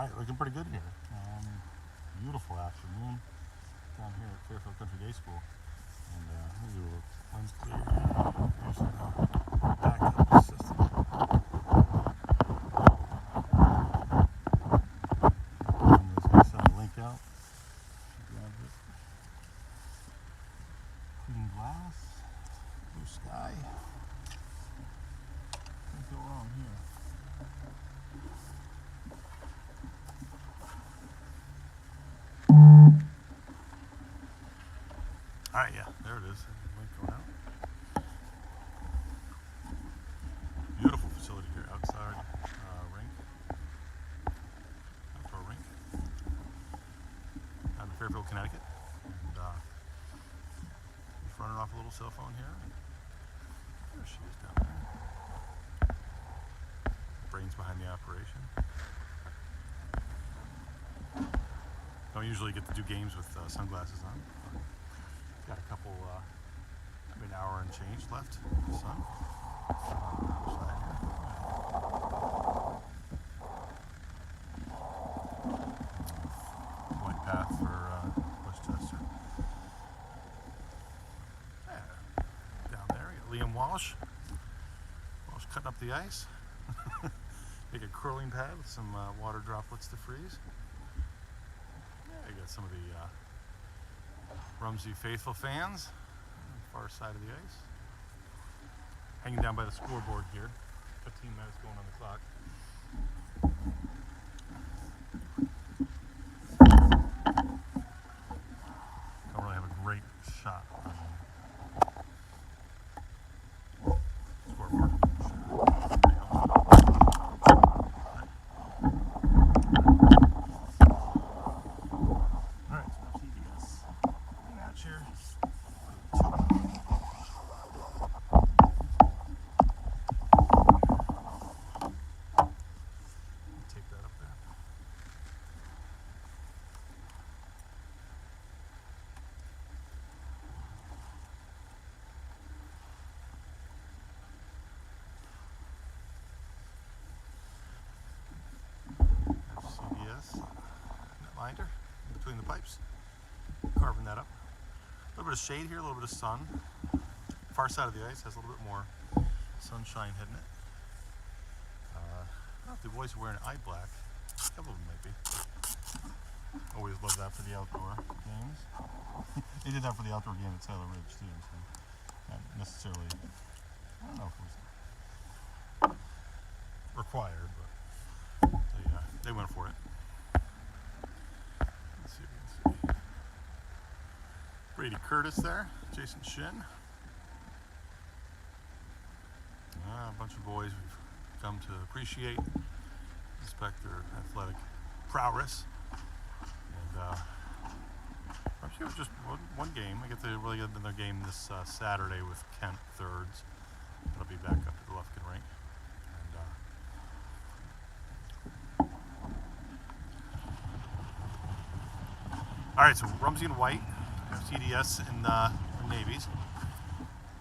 Alright, looking pretty good here. Beautiful afternoon down here at Fairfield Country Day School. And we'll do a lens clear here. Here's the backup system. And this guy sent a link out. Grab it. Clean glass. Blue sky. Can't go wrong here. Alright, yeah, there it is. Link going out. Beautiful facility here, outside rink. Outdoor rink. Down in Fairfield, Connecticut. And just running off a little cell phone here. There she is down there. Brains behind the operation. Don't usually get to do games with sunglasses on. Got a couple, maybe an hour and change left in the sun. Point path for Westchester. Yeah. Down there, you got Liam Walsh. Walsh cutting up the ice. Make a curling pad with some water droplets to freeze. Yeah, you got some of the Rumsey faithful fans on the far side of the ice. Hanging down by the scoreboard here. 15 minutes going on the clock. Don't really have a great shot on the scoreboard. Binder between the pipes, carving that up. A little bit of shade here, a little bit of sun. Far side of the ice has a little bit more sunshine hitting it. I don't know if the boys are wearing eye black. A couple of them might be. Always love that for the outdoor games. They did that for the outdoor game at Sailor Ridge too, so not necessarily, I don't know if it was required, but they went for it. Brady Curtis there, Jason Shin. A bunch of boys we've come to appreciate, respect their athletic prowess. And actually it was just one game. I get to really get another game this Saturday with Kent Thirds. That'll be back up at the Lufkin rink. All right, so Rumsey and White. FCDS in the Navies.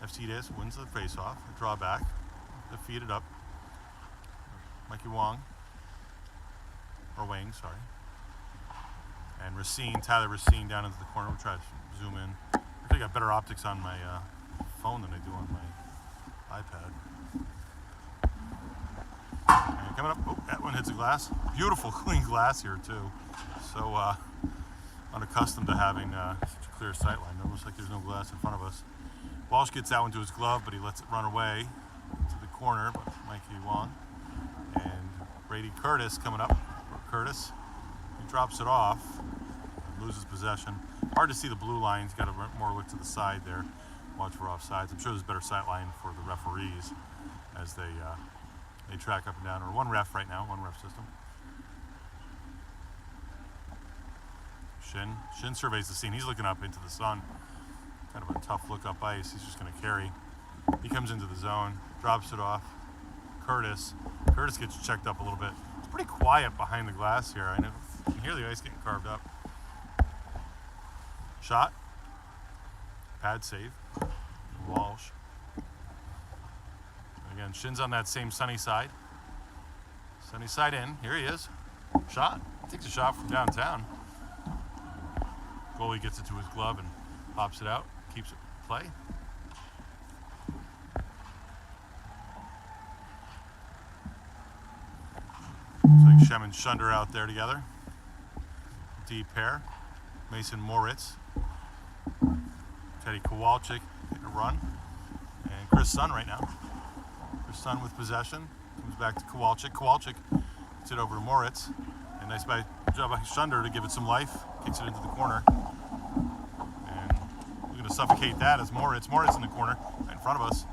FCDS wins the face-off, draw back, they feed it up. Mikey Wang, sorry. And Racine, Tyler Racine down into the corner. We'll try to zoom in. I think I got better optics on my phone than I do on my iPad. And coming up, oh, that one hits the glass. Beautiful, clean glass here too. So unaccustomed to having such a clear sight line. It looks like there's no glass in front of us. Walsh gets that one to his glove, but he lets it run away to the corner by Mikey Wang. And Brady Curtis coming up. Curtis, he drops it off, loses possession. Hard to see the blue line. He's got a more look to the side there. Watch for offsides. I'm sure there's a better sight line for the referees as they track up and down. Or one ref right now, one ref system. Shin surveys the scene. He's looking up into the sun. Kind of a tough look up ice. He's just going to carry. He comes into the zone, drops it off. Curtis gets checked up a little bit. It's pretty quiet behind the glass here. I know you can hear the ice getting carved up. Shot. Pad save. Walsh. Again, Shin's on that same sunny side. Sunny side in. Here he is. Shot. Takes a shot from downtown. Goalie gets it to his glove and pops it out. Keeps it in play. Looks like Shem and Shunder out there together. D pair. Mason Moritz. Teddy Kowalczyk getting a run. And Chris Sun right now. Chris Sun with possession. Comes back to Kowalczyk. Kowalczyk gets it over to Moritz. And nice job by Shunder to give it some life. Kicks it into the corner. And we're going to suffocate that as Moritz in the corner right in front of us.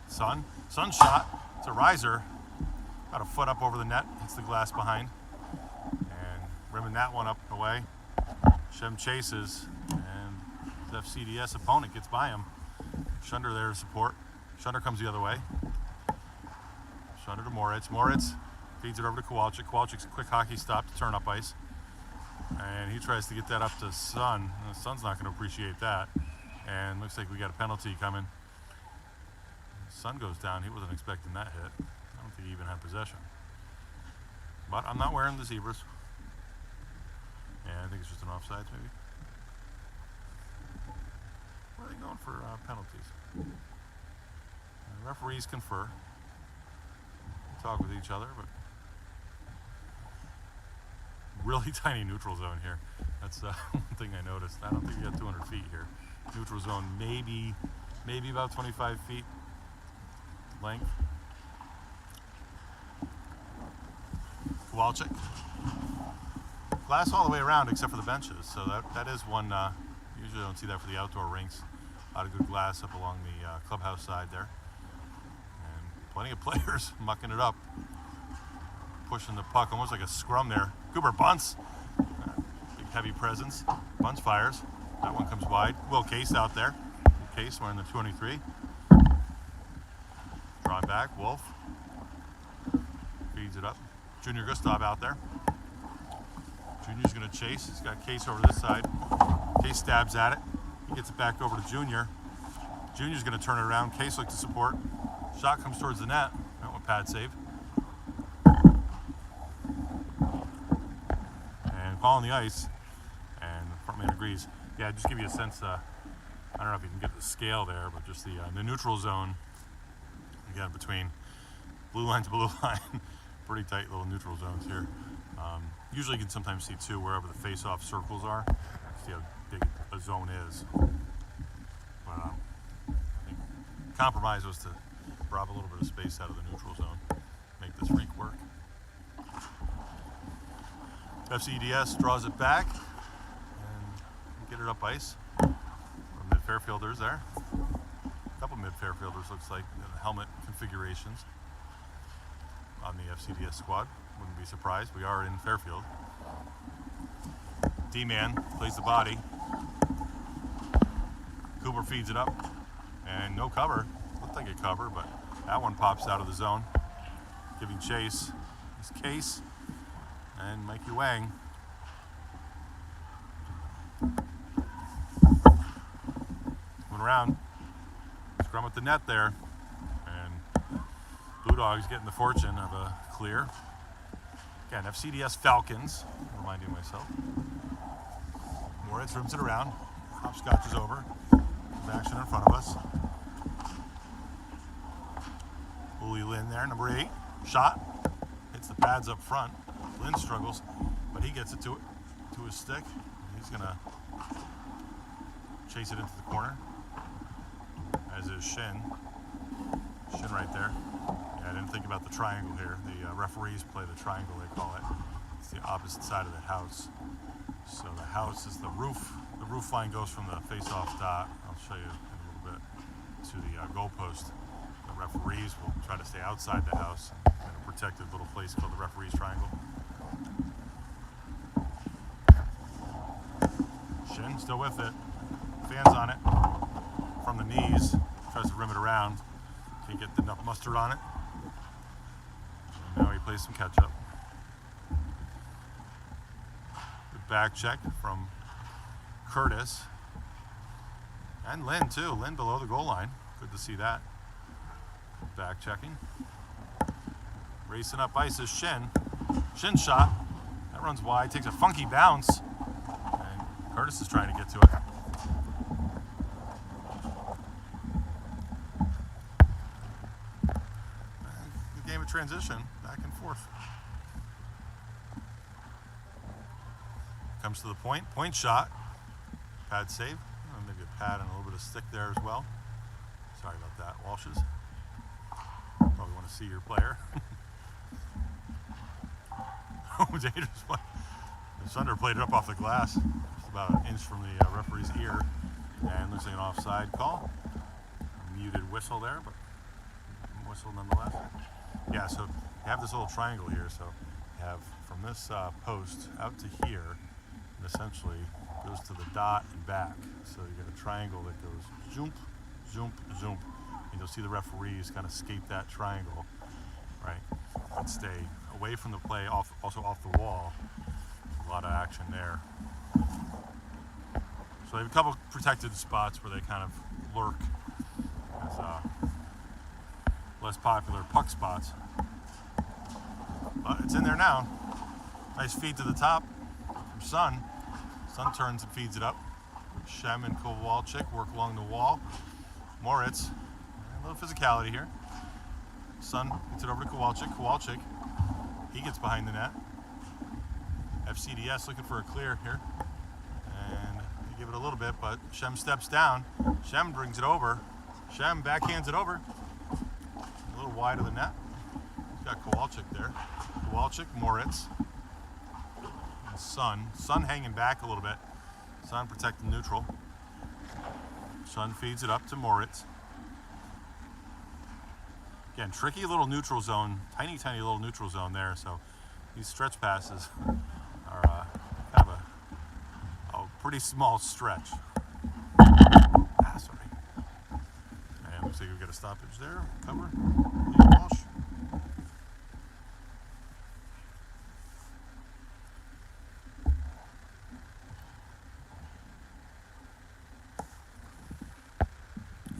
Sun shot. It's a riser. About a foot up over the net. Hits the glass behind. And rimming that one up and away. Shem chases. And his FCDS opponent gets by him. Shunder there to support. Shunder comes the other way. Shunder to Moritz. Moritz feeds it over to Kowalczyk. Kowalczyk's a quick hockey stop to turn up ice. And he tries to get that up to Sun. Sun's not going to appreciate that. And looks like we got a penalty coming. Sun goes down. He wasn't expecting that hit. I don't think he even had possession. But I'm not wearing the zebras. Yeah, I think it's just an offsides maybe. Where are they going for penalties? Referees confer. Talk with each other, but really tiny neutral zone here. That's one thing I noticed. I don't think you got 200 feet here. Neutral zone maybe about 25 feet length. Kowalczyk. Glass all the way around except for the benches. So that is one, usually don't see that for the outdoor rinks. A lot of good glass up along the clubhouse side there. And plenty of players mucking it up. Pushing the puck almost like a scrum there. Cooper bunts. Big heavy presence. Bunts fires. That one comes wide. Will Case out there. Case wearing the 23. Drawn back. Wolf. Feeds it up. Junior Gustav out there. Junior's going to chase. He's got Case over this side. Case stabs at it. He gets it back over to Junior. Junior's going to turn it around. Case looks to support. Shot comes towards the net. That one pad save. And ball on the ice. And front man agrees. Yeah, just give you a sense. I don't know if you can get the scale there, but just the neutral zone. Again, between blue line to blue line. Pretty tight little neutral zones here. Usually you can sometimes see two wherever the face-off circles are. See how big a zone is. But I think compromise was to rob a little bit of space out of the neutral zone, make this rink work. FCDS draws it back and get it up ice. Mid-Fairfielders there. A couple mid-Fairfielders looks like in the helmet configurations on the FCDS squad. Wouldn't be surprised. We are in Fairfield. D-man plays the body. Cooper feeds it up. And no cover. Looked like a cover, but that one pops out of the zone. Giving chase is Case and Mikey Wang. Coming around. Scrum at the net there. And Blue Dogs getting the fortune of a clear. Again, FCDS Falcons, reminding myself. Moritz rims it around. Hopscotch is over. There's action in front of us. Uli Lin there, number 8. Shot. Hits the pads up front. Lin struggles, but he gets it to his stick. He's going to chase it into the corner, as is Shin. Shin right there. I didn't think about the triangle here. The referees play the triangle, they call it. It's the opposite side of the house. So the house is the roof. The roof line goes from the face-off dot, I'll show you in a little bit, to the goalpost. The referees will try to stay outside the house in a protected little place called the referees triangle. Shin still with it. Fans on it from the knees. Tries to rim it around. Can't get enough mustard on it. And now he plays some catch-up. Good back check from Curtis. And Lynn, too. Lynn below the goal line. Good to see that. Back checking. Racing up ice is Shin. Shin shot. That runs wide, takes a funky bounce. And Curtis is trying to get to it. Good game of transition, back and forth. Comes to the point. Point shot. Pad save. Maybe a pad and a little bit of stick there as well. Sorry about that, Walsh's. Probably want to see your player. Oh, dangerous one. Sunder played it up off the glass. Just about an inch from the referee's ear. And looks like an offside call. A muted whistle there, but whistle nonetheless. Yeah, so you have this little triangle here. So you have from this post out to here, and essentially goes to the dot and back. So you get a triangle that goes zoom, zoom, zoom. And you'll see the referees kind of skate that triangle, right? And stay away from the play, also off the wall. A lot of action there. So they have a couple protected spots where they kind of lurk as less popular puck spots. But it's in there now. Nice feed to the top from Sun. Sun turns and feeds it up. Shem and Kowalczyk work along the wall. Moritz, a little physicality here. Sun gets it over to Kowalczyk. Kowalczyk, he gets behind the net. FCDS looking for a clear here. And they give it a little bit, but Shem steps down. Shem brings it over. Shem backhands it over. A little wide of the net. He's got Kowalczyk there. Kowalczyk, Moritz, and Sun. Sun hanging back a little bit. Sun protecting neutral. Sun feeds it up to Moritz. Again, tricky little neutral zone, tiny little neutral zone there. So these stretch passes are kind of a pretty small stretch. Sorry. And looks like we got a stoppage there. Cover. Walsh.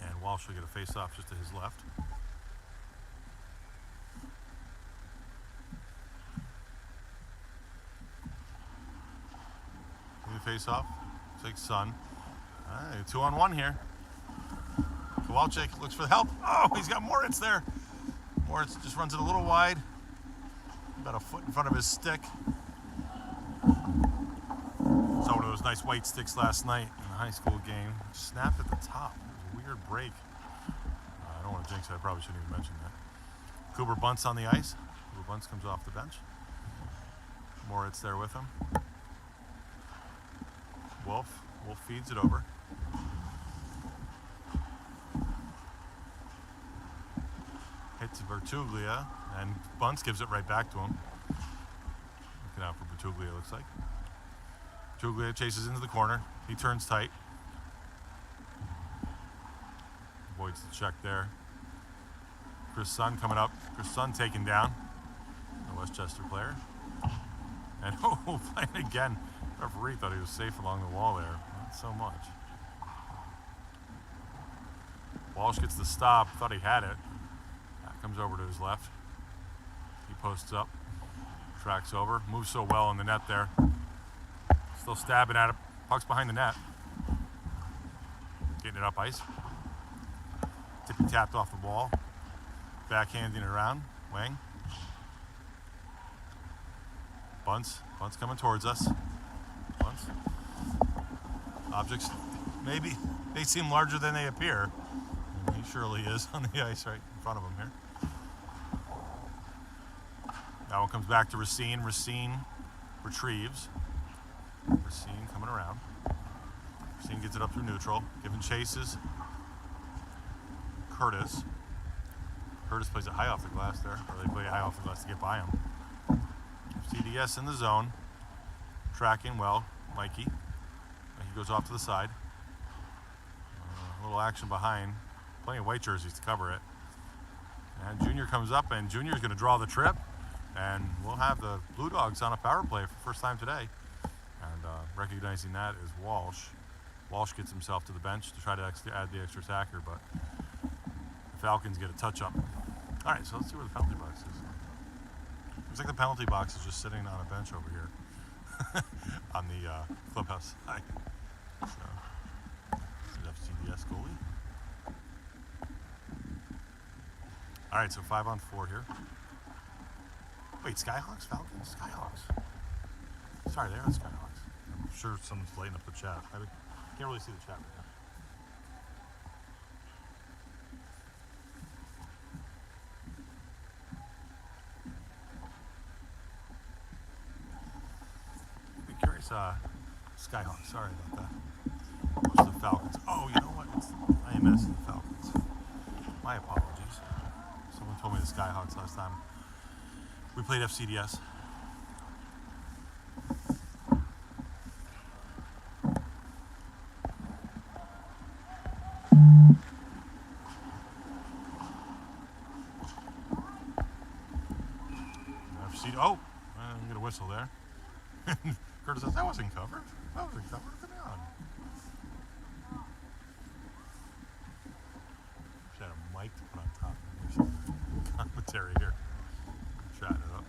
And Walsh will get a face-off just to his left. Face off. Takes Sun. All right, 2-on-1 here. Kowalczyk looks for the help. Oh, he's got Moritz there. Moritz just runs it a little wide. About a foot in front of his stick. Saw one of those nice white sticks last night in the high school game. Snapped at the top. It was a weird break. I don't want to jinx it. I probably shouldn't even mention that. Cooper Bunce on the ice. Cooper Bunce comes off the bench. Moritz there with him. Wolf feeds it over. Hits Bertuglia, and Bunce gives it right back to him. Looking out for Bertuglia, looks like. Bertuglia chases into the corner. He turns tight. Avoids the check there. Chris Sun coming up. Chris Sun taken down. The Westchester player. And playing again. Referee thought he was safe along the wall there. Not so much. Walsh gets the stop. Thought he had it. That comes over to his left. He posts up. Tracks over. Moves so well in the net there. Still stabbing at it. Puck's behind the net. Getting it up ice. Tippy tapped off the wall. Backhanding it around. Wang. Bunce coming towards us. Bunce. Objects maybe they seem larger than they appear. And he surely is on the ice right in front of him here. That one comes back to Racine. Racine retrieves. Racine coming around. Racine gets it up through neutral. Giving chases. Curtis. Curtis plays it high off the glass there. Or they play it high off the glass to get by him. CDS in the zone. Tracking well. Mikey. He goes off to the side. A little action behind. Plenty of white jerseys to cover it. And Junior comes up, and Junior's going to draw the trip. And we'll have the Blue Dogs on a power play for the first time today. And recognizing that is Walsh. Walsh gets himself to the bench to try to add the extra attacker, but the Falcons get a touch up. All right, so let's see where the penalty box is. Looks like the penalty box is just sitting on a bench over here on the clubhouse side. So, FCDS goalie. All right, so 5-on-4 here. Wait, Skyhawks, Falcons, Skyhawks. Sorry, they're not Skyhawks. I'm sure someone's lighting up the chat. I can't really see the chat right now. Skyhawks, sorry about that. It's the Falcons. Oh, you know what? I am missing the Falcons. My apologies. Someone told me the Skyhawks last time we played FCDS. Oh, I'm gonna whistle there. Curtis says, that wasn't covered. That wasn't covered. Come on. Should have a mic to put on top. There's some commentary here. Chatting it up.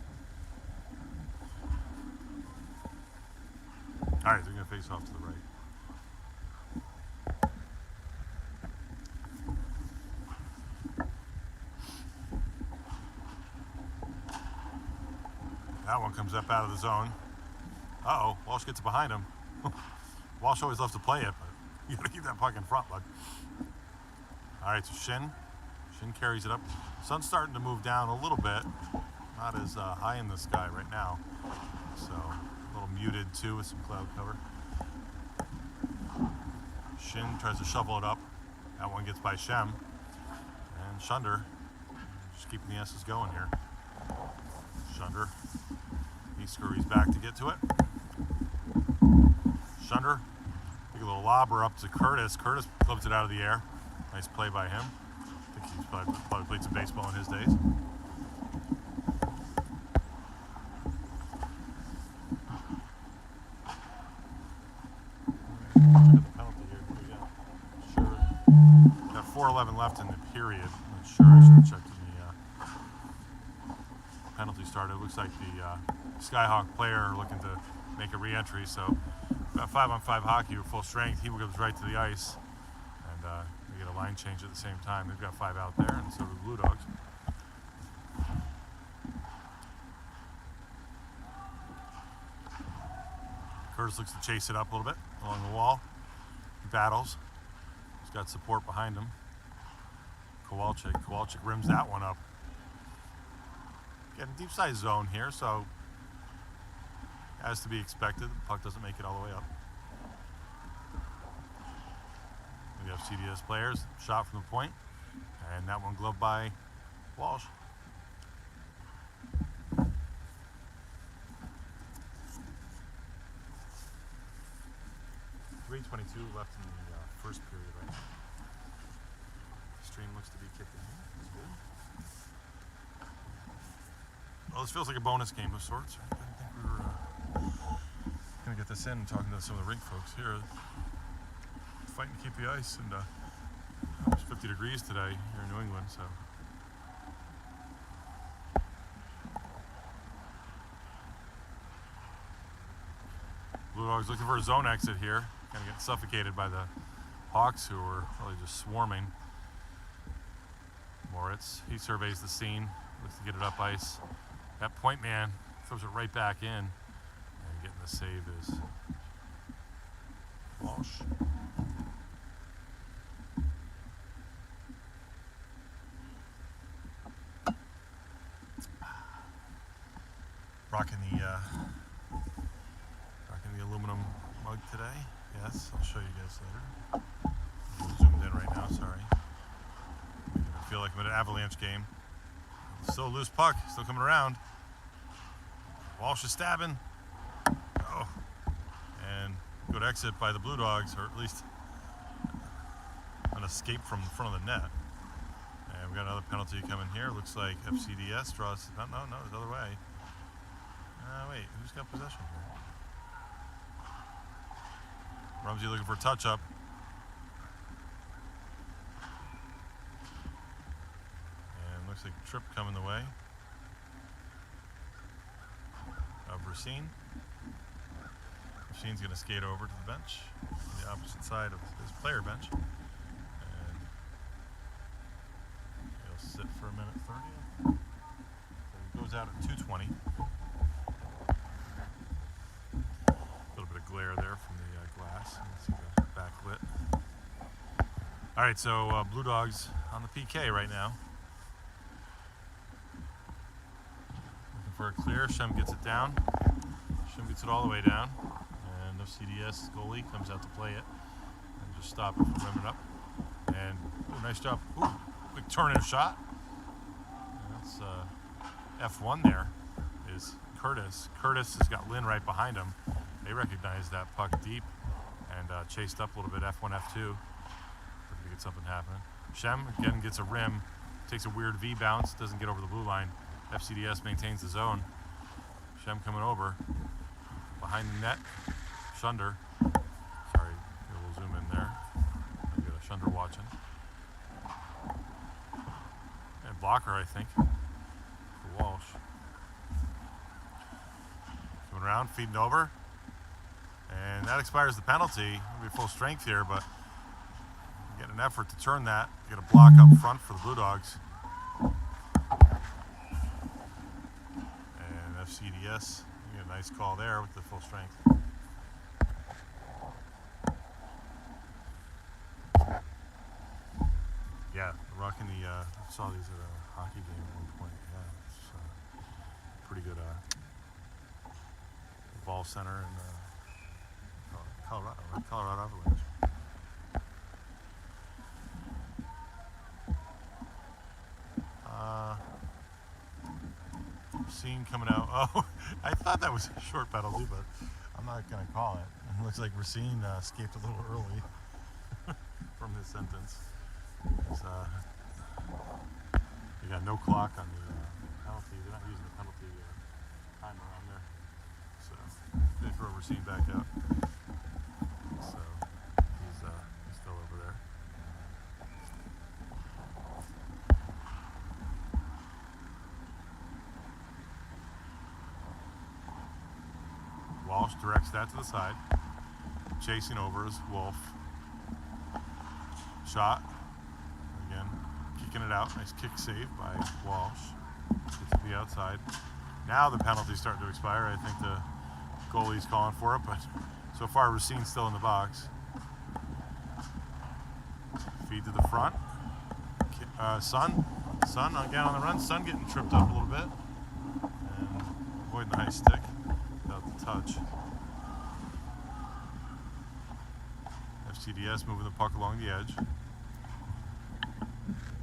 All right, they're going to face off to the right. That one comes up out of the zone. Uh-oh, Walsh gets behind him. Walsh always loves to play it, but you got to keep that puck in front, bud. All right, so Shin carries it up. Sun's starting to move down a little bit. Not as high in the sky right now. So a little muted too with some cloud cover. Shin tries to shovel it up. That one gets by Shem. And Shunder just keeping the S's going here. Shunder. He scurries back to get to it. Shunder. Take a little lobber up to Curtis. Curtis clubs it out of the air. Nice play by him. I think he's probably played some baseball in his days. Check the penalty here. Sure. Got 4:11 left in the period. I'm not sure. I should have checked in the penalty started. It looks like the Skyhawk player looking to make a re-entry. So about 5-on-5 hockey with full strength. He goes right to the ice. And they get a line change at the same time. They've got 5 out there, and so do the Blue Dogs. Curtis looks to chase it up a little bit along the wall. He battles. He's got support behind him. Kowalczyk rims that one up. Getting deep side zone here, so as to be expected, the puck doesn't make it all the way up. We have CDS players, shot from the point, and that one gloved by Walsh. .3:22 left in the first period right now. Stream looks to be kicking in. That's good. Well, this feels like a bonus game of sorts. Right? I didn't think we were going to get this in, talking to some of the rink folks here. Fighting to keep the ice, and it's 50 degrees today here in New England, so. Blue Dogs looking for a zone exit here. Kind of getting suffocated by the Hawks, who are really just swarming. Moritz, he surveys the scene, looks to get it up ice. That point man throws it right back in. And getting the save is Walsh. Rocking the aluminum mug today. Yes, I'll show you guys later. I'm zoomed in right now, sorry. I feel like I'm at an Avalanche game. Still a loose puck, still coming around. Walsh is stabbing. Oh. And good exit by the Blue Dogs, or at least an escape from the front of the net. And we got another penalty coming here. Looks like FCDS draws. No, the other way. Wait, who's got possession here? Rumsey looking for a touch-up. And looks like Tripp coming the way. Racine. Racine's going to skate over to the bench, on the opposite side of his player bench. And he'll sit for a minute 30. So he goes out at 2:20. A little bit of glare there from the glass. You can see the backlit. All right, so Blue Dogs on the PK right now. Looking for a clear. Shem gets it down. Shem gets it all the way down. And FCDS goalie comes out to play it. And just stop it from rimming up. And nice job. Ooh, quick turn and shot. And that's F1 there is Curtis. Curtis has got Lynn right behind him. They recognize that puck deep and chased up a little bit. F1, F2. Looking to get something happening. Shem again gets a rim. Takes a weird V bounce. Doesn't get over the blue line. FCDS maintains the zone. Shem coming over. Behind the net. Shunder. Sorry, get a little zoom in there. We got a Shunder watching. And blocker, I think, for Walsh. Coming around, feeding over. And that expires the penalty. It'll be full strength here, but get an effort to turn that. Get a block up front for the Blue Dogs. And FCDS, you get a nice call there with the full strength. Yeah, rocking the, I saw these at a hockey game at one point. Yeah, it's pretty good ball center in Colorado, right? Colorado Avalanche. Racine coming out. Oh, I thought that was a short penalty, but I'm not going to call it. It looks like Racine escaped a little early from his sentence. They got no clock on the penalty. They're not using the penalty timer on there. So they throw Racine back out. So he's still over there. Walsh directs that to the side. Chasing over is Wolf. Shot. Again, kicking it out. Nice kick save by Walsh. Gets to the outside. Now the penalty's starting to expire. I think the goalie's calling for it, but so far Racine's still in the box. Feed to the front. Sun again on the run. Sun getting tripped up a little bit. And avoiding the high stick without the touch. FCDS moving the puck along the edge.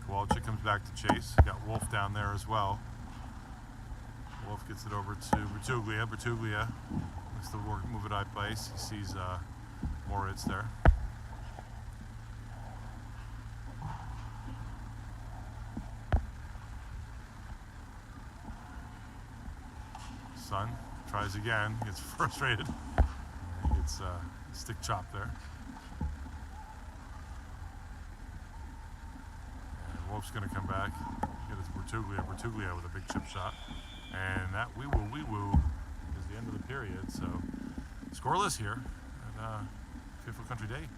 Kowalczyk comes back to chase. Got Wolf down there as well. Wolf gets it over to Bertuglia. Bertuglia looks to move it up ice. He sees Moritz there. Sun tries again. Gets frustrated. He gets stick chop there. Wolf's going to come back. Get it to Bertuglia. Bertuglia with a big chip shot. And that wee woo is the end of the period. So scoreless here at Fairfield Country Day.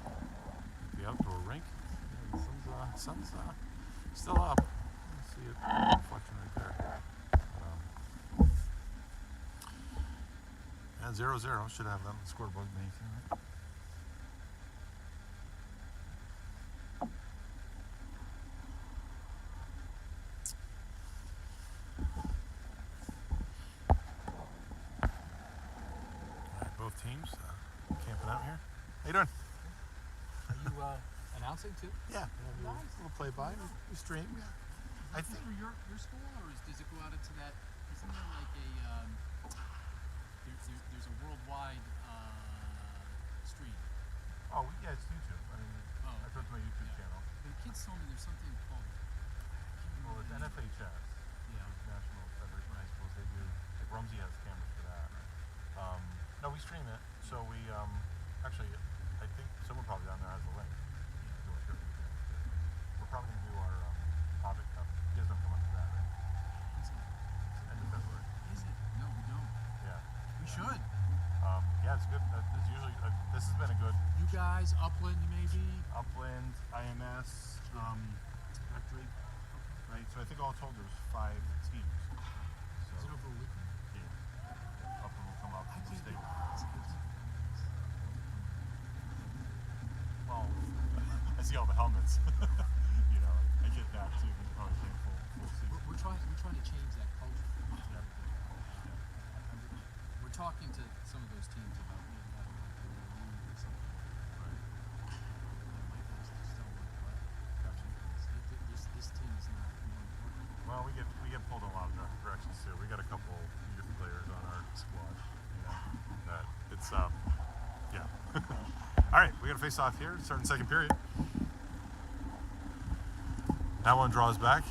At the outdoor rink. And the sun's still up. You see it reflection right there. And 0-0. Should have that on the scoreboard. Right? Teams camping out here. How you doing? Are you announcing too? Yeah. Nice little play-by. We stream. Yeah. I think for your school, or does it go out into that? Isn't there like a there's a worldwide stream? Oh yeah, it's YouTube. I mean, I go to my YouTube channel. The kids told me there's something called. Well, it's NFHS. Yeah. National Federation of High Schools. They do. Like Rumsey has cameras for that. No, we stream it. So we actually, I think someone probably down there has the link. We're probably going to do our Hobbit Cup. You guys don't come up to that, right? It's end of February. Is it? No, we don't. Yeah. should. Yeah, it's good. It's usually this has been a good You guys, Upland maybe. Upland, IMS, Victory, right? So I think all told there's 5 teams. Is So it over a weekend? yeah, Upland will come up I from the can't state. Well, I see all the helmets. You know, I get that too. You probably can't full season. We're trying to change that culture. Yeah. We're talking to some of those teams about maybe having like a league or something. Right. My guys just don't want to play. Gotcha. This team is not more important. Well, we get pulled in a lot of different directions too. We got a couple youth players on our squad. You know, that it's yeah. All right, we got to face off here. Starting second period. That one draws back.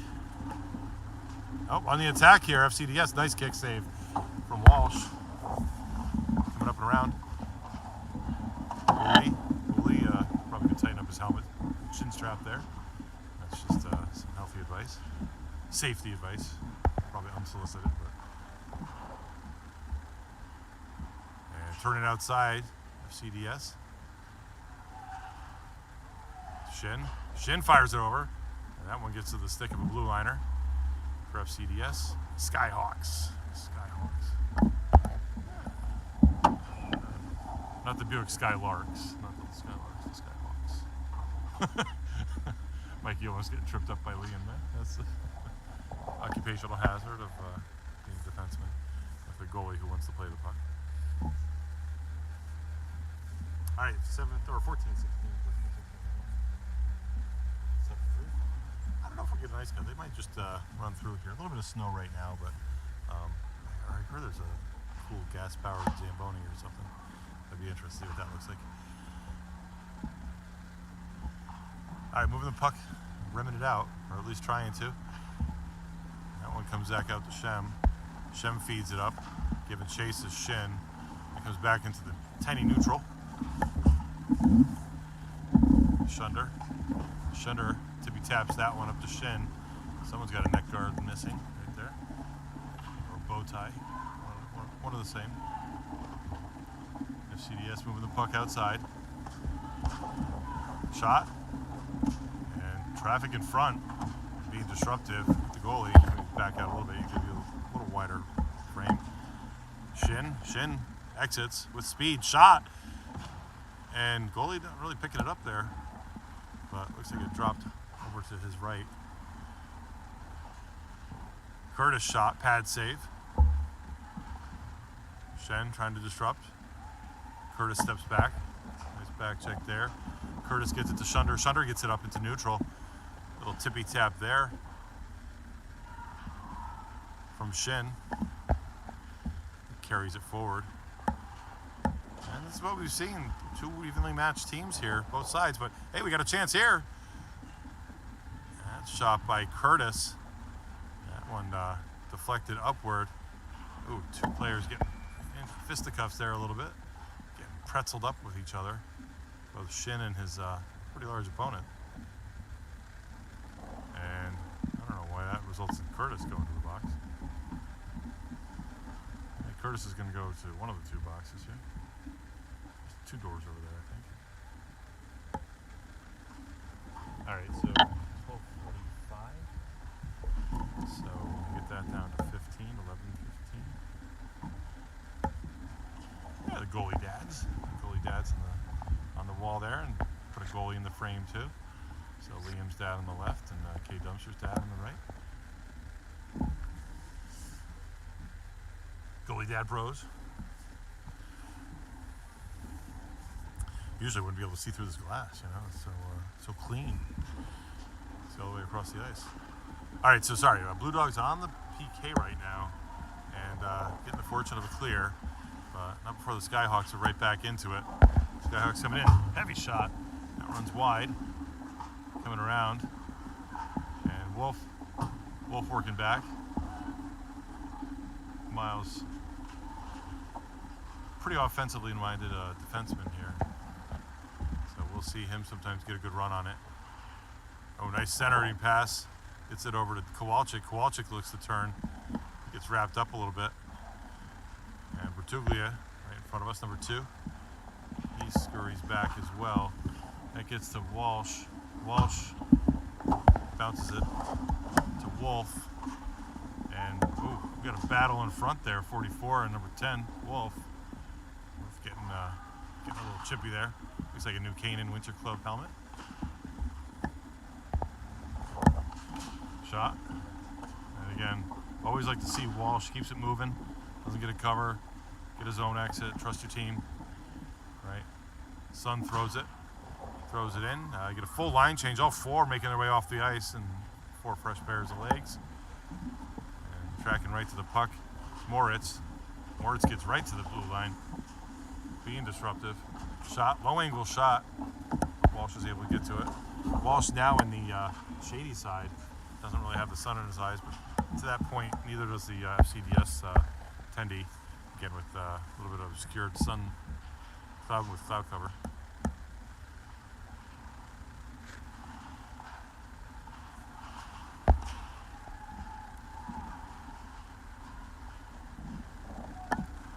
Oh, on the attack here, FCDS. Nice kick save from Walsh. Coming up and around. Uli probably could tighten up his helmet. Chin strap there. That's just some healthy advice. Safety advice. Probably unsolicited, but. And turn it outside. FCDS. Shin fires it over. And that one gets to the stick of a blue liner for FCDS. Skyhawks. Not the Buick Skylarks. Not the Skylarks, the Skyhawks. Mikey almost getting tripped up by Liam there. That's the occupational hazard of being a defenseman with a goalie who wants to play the puck. All right, 7th or 14th, 16th. I don't know if we'll get an ice cut. They might just run through here. A little bit of snow right now, but I heard there's a cool gas-powered Zamboni or something. I'd be interested to see what that looks like. All right, moving the puck, rimming it out, or at least trying to. That one comes back out to Shem. Shem feeds it up, giving chase to Shin. It comes back into the tiny neutral. Shunder tippy taps that one up to Shin. Someone's got a neck guard missing right there, or a bow tie, one of the same. FCDS moving the puck outside. Shot, and traffic in front being disruptive with the goalie. Back out a little bit, you give you a little wider frame. Shin exits with speed. Shot, and goalie not really picking it up there, but looks like it dropped over to his right. Curtis shot, pad save. Shen trying to disrupt. Curtis steps back. Nice back check there. Curtis gets it to Shunder. Shunder gets it up into neutral. Little tippy tap there from Shin. Carries it forward. And this is what we've seen. 2 evenly matched teams here, both sides. But hey, we got a chance here. That's shot by Curtis. That one deflected upward. Ooh, 2 players getting in fisticuffs there a little bit. Getting pretzeled up with each other. Both Shin and his pretty large opponent. And I don't know why that results in Curtis going to the box. Yeah, Curtis is going to go to one of the 2 boxes here. There's 2 doors over there, I think. All right, so 12:45. So we'll get that down to 15, 11:15. Yeah, the goalie dads. On the wall there, and put a goalie in the frame too. So Liam's dad on the left and Kay Dumpster's dad on the right. Goalie dad bros. Usually wouldn't be able to see through this glass, you know, it's so clean. It's all the way across the ice. All right, so sorry, Blue Dogs on the PK right now, and getting the fortune of a clear, but not before the Skyhawks are right back into it. Skyhawks coming in, heavy shot, that runs wide, coming around, and Wolf working back. Miles, pretty offensively minded defenseman here, so we'll see him sometimes get a good run on it. Oh, nice centering pass, gets it over to Kowalczyk. Kowalczyk looks to turn, gets wrapped up a little bit, and Bertuglia, right in front of us, number 2. He scurries back as well. That gets to Walsh. Walsh bounces it to Wolf. And we got a battle in front there, 44 and number 10, Wolf. Wolf getting a little chippy there. Looks like a new Canaan Winter Club helmet. Shot. And again, always like to see Walsh keeps it moving, doesn't get a cover, get his own exit, trust your team. Right? Sun throws it in. You get a full line change, all 4 making their way off the ice, and 4 fresh pairs of legs. And tracking right to the puck, Moritz. Moritz gets right to the blue line, being disruptive. Shot, low angle shot. Walsh is able to get to it. Walsh now in the shady side. Doesn't really have the sun in his eyes, but to that point, neither does the FCDS attendee. Again, with a little bit of obscured sun cloud with cloud cover.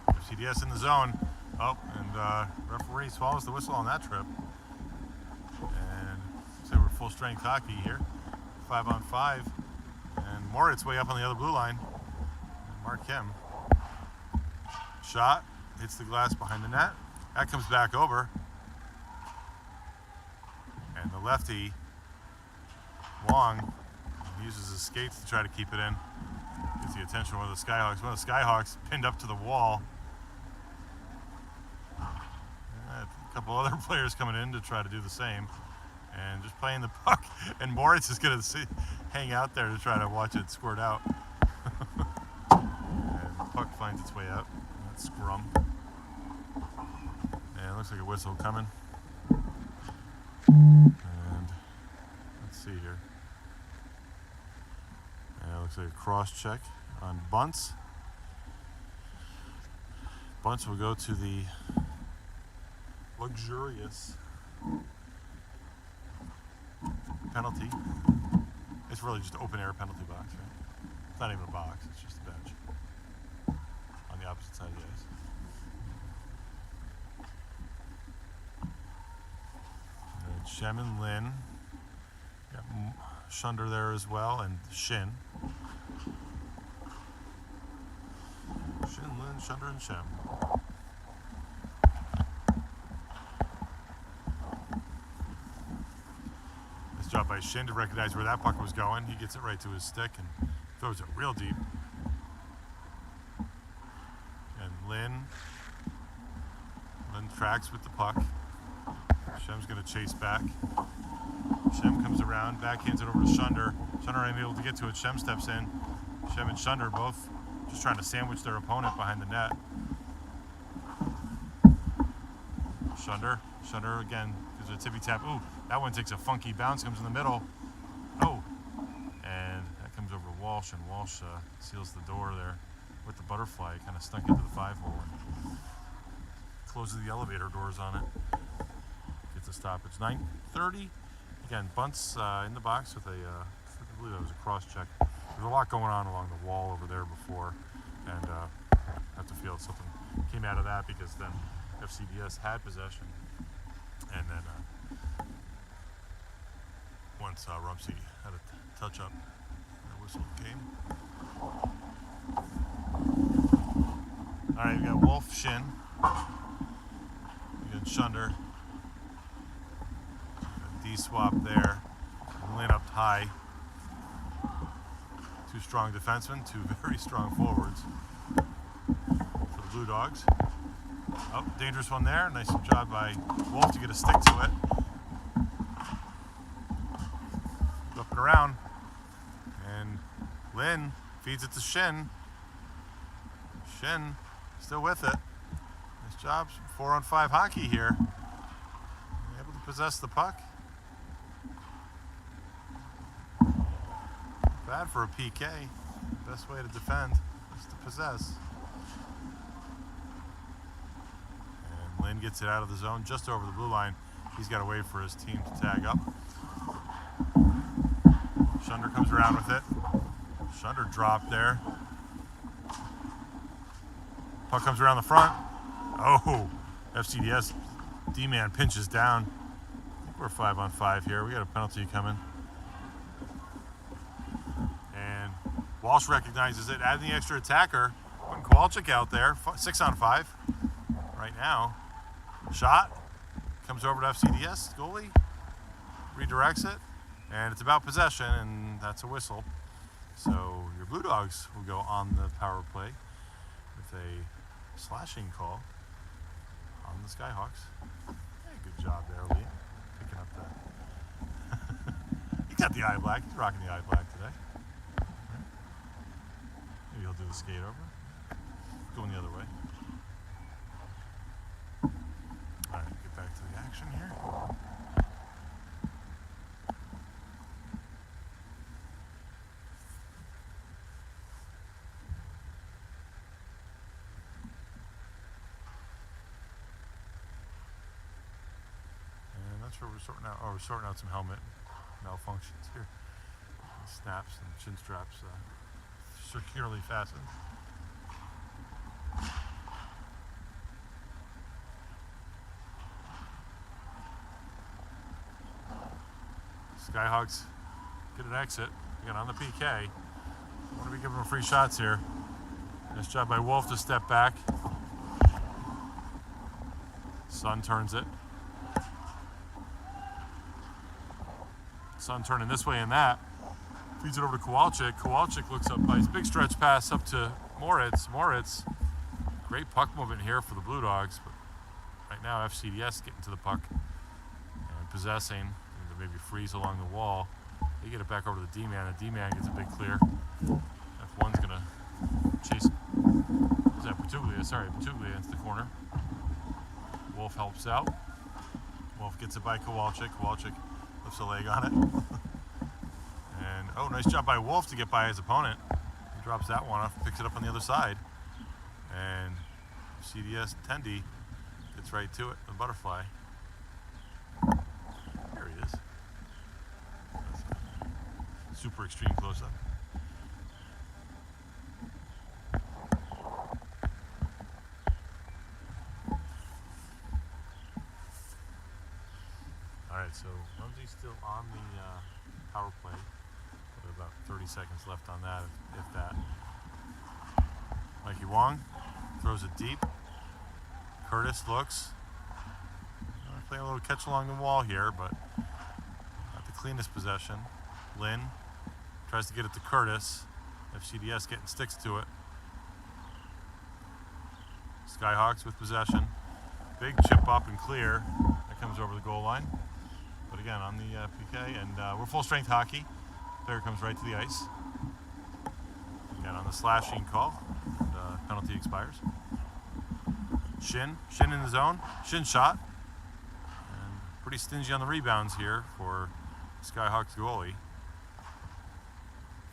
FCDS in the zone. Oh, and referee swallows the whistle on that trip. And so we're full strength hockey here. 5-on-5. And Moritz way up on the other blue line. And Mark him. Shot. Hits the glass behind the net. That comes back over. And the lefty, Wong, uses his skates to try to keep it in. Gets the attention of one of the Skyhawks. One of the Skyhawks pinned up to the wall. A couple other players coming in to try to do the same. And just playing the puck. And Moritz is going to hang out there to try to watch it squirt out. And the puck finds its way out. That's scrum. And it looks like a whistle coming. And let's see here. And it looks like a cross check on Bunce. Bunce will go to the luxurious penalty. It's really just open air penalty box, right? It's not even a box, it's just a bench on the opposite side of the ice. And Shem and Lynn. Got Shunder there as well, and Shin. Shin, Lynn, Shunder, and Shem. Job by Shin to recognize where that puck was going. He gets it right to his stick and throws it real deep. And Lynn tracks with the puck. Shem's going to chase back. Shem comes around, backhands it over to Shunder. Shunder ain't able to get to it. Shem steps in. Shem and Shunder both just trying to sandwich their opponent behind the net. Shunder again gives it a tippy tap. Ooh, that one takes a funky bounce, comes in the middle. Oh, and that comes over to Walsh, and Walsh seals the door there with the butterfly. Kind of snuck into the 5-hole and closes the elevator doors on it. Gets a stoppage. 9:30. Again, Bunce in the box with I believe that was a cross check. There's a lot going on along the wall over there before, and I have to feel something came out of that because then FCDS had possession, and then once Rumsey had a touch-up, the whistle came. All right, we got Wolf, Shin, we got Shunder, D-swap there, and Lynn up high. 2 strong defensemen, 2 very strong forwards for the Blue Dogs. Oh, dangerous one there. Nice job by Wolf to get a stick to it. Up and around. And Lynn feeds it to Shin. Shin still with it. Nice job. 4-on-5 hockey here. Able to possess the puck. Bad for a PK. Best way to defend is to possess. And Lynn gets it out of the zone just over the blue line. He's got to wait for his team to tag up. Shunder comes around with it. Shunder dropped there. Puck comes around the front. Oh, FCDS D-man pinches down. I think we're 5-on-5 here. We got a penalty coming. And Walsh recognizes it, adding the extra attacker. Putting Kowalczyk out there, 6-on-5 right now. Shot, comes over to FCDS, goalie, redirects it, and it's about possession, and that's a whistle. So your Blue Dogs will go on the power play with a slashing call on the Skyhawks. Hey, good job there, Lee, picking up that. He got the eye black, he's rocking the eye black today. Maybe he'll do the skate over. Going the other way. All right, get back to the action here. And that's where we're sorting out. Oh, we're sorting out some helmet malfunctions here. Snaps and chin straps securely fastened. Skyhawks get an exit. Again on the PK. I want to be giving them free shots here. Nice job by Wolf to step back. Sun turns it. Sun turning this way and that. Feeds it over to Kowalczyk. Kowalczyk looks up by his big stretch pass up to Moritz. Moritz, great puck movement here for the Blue Dogs. But right now FCDS getting to the puck and possessing. Maybe freeze along the wall. They get it back over to the D-man. The D-man gets a big clear. F1's gonna chase. Is that Patuglia? Sorry, Patuglia into the corner. Wolf helps out. Wolf gets it by Kowalczyk. Kowalczyk lifts a leg on it. And oh, nice job by Wolf to get by his opponent. He drops that one off, picks it up on the other side. And CDS Tendy gets right to it, the butterfly. There he is. Super extreme close-up. All right, so Rumsey's still on the power play. With about 30 seconds left on that, if that. Mikey Wong throws it deep. Curtis looks. Playing a little catch along the wall here, but not the cleanest possession. Lynn tries to get it to Curtis. FCDS getting sticks to it. Skyhawks with possession. Big chip up and clear. That comes over the goal line. But again, on the PK, and we're full strength hockey. Player comes right to the ice. Again, on the slashing call, and, penalty expires. Shin in the zone. Shin shot. And pretty stingy on the rebounds here for Skyhawks goalie.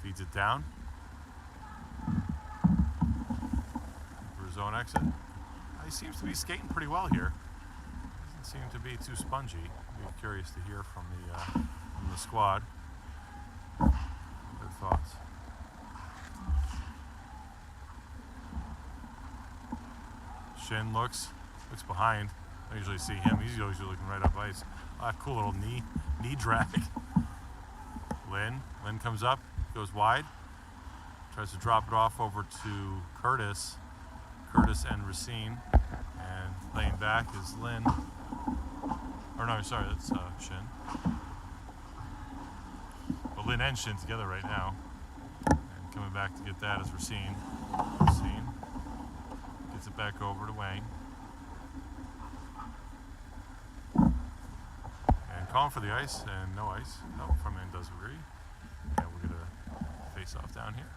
Feeds it down. For zone exit. He seems to be skating pretty well here. Doesn't seem to be too spongy. I'd be curious to hear from the squad. Their thoughts. Shin looks behind. I usually see him. He's usually looking right up ice. Cool little knee drag. Lynn comes up, goes wide, tries to drop it off over to Curtis and Racine, and laying back is Lynn. Or no, sorry, that's Shin. But Lynn and Shin together right now, and coming back to get that is Racine. Racine gets it back over to Wang. Calling for the ice, and no ice. No, Frontman does agree. And we're going to face off down here.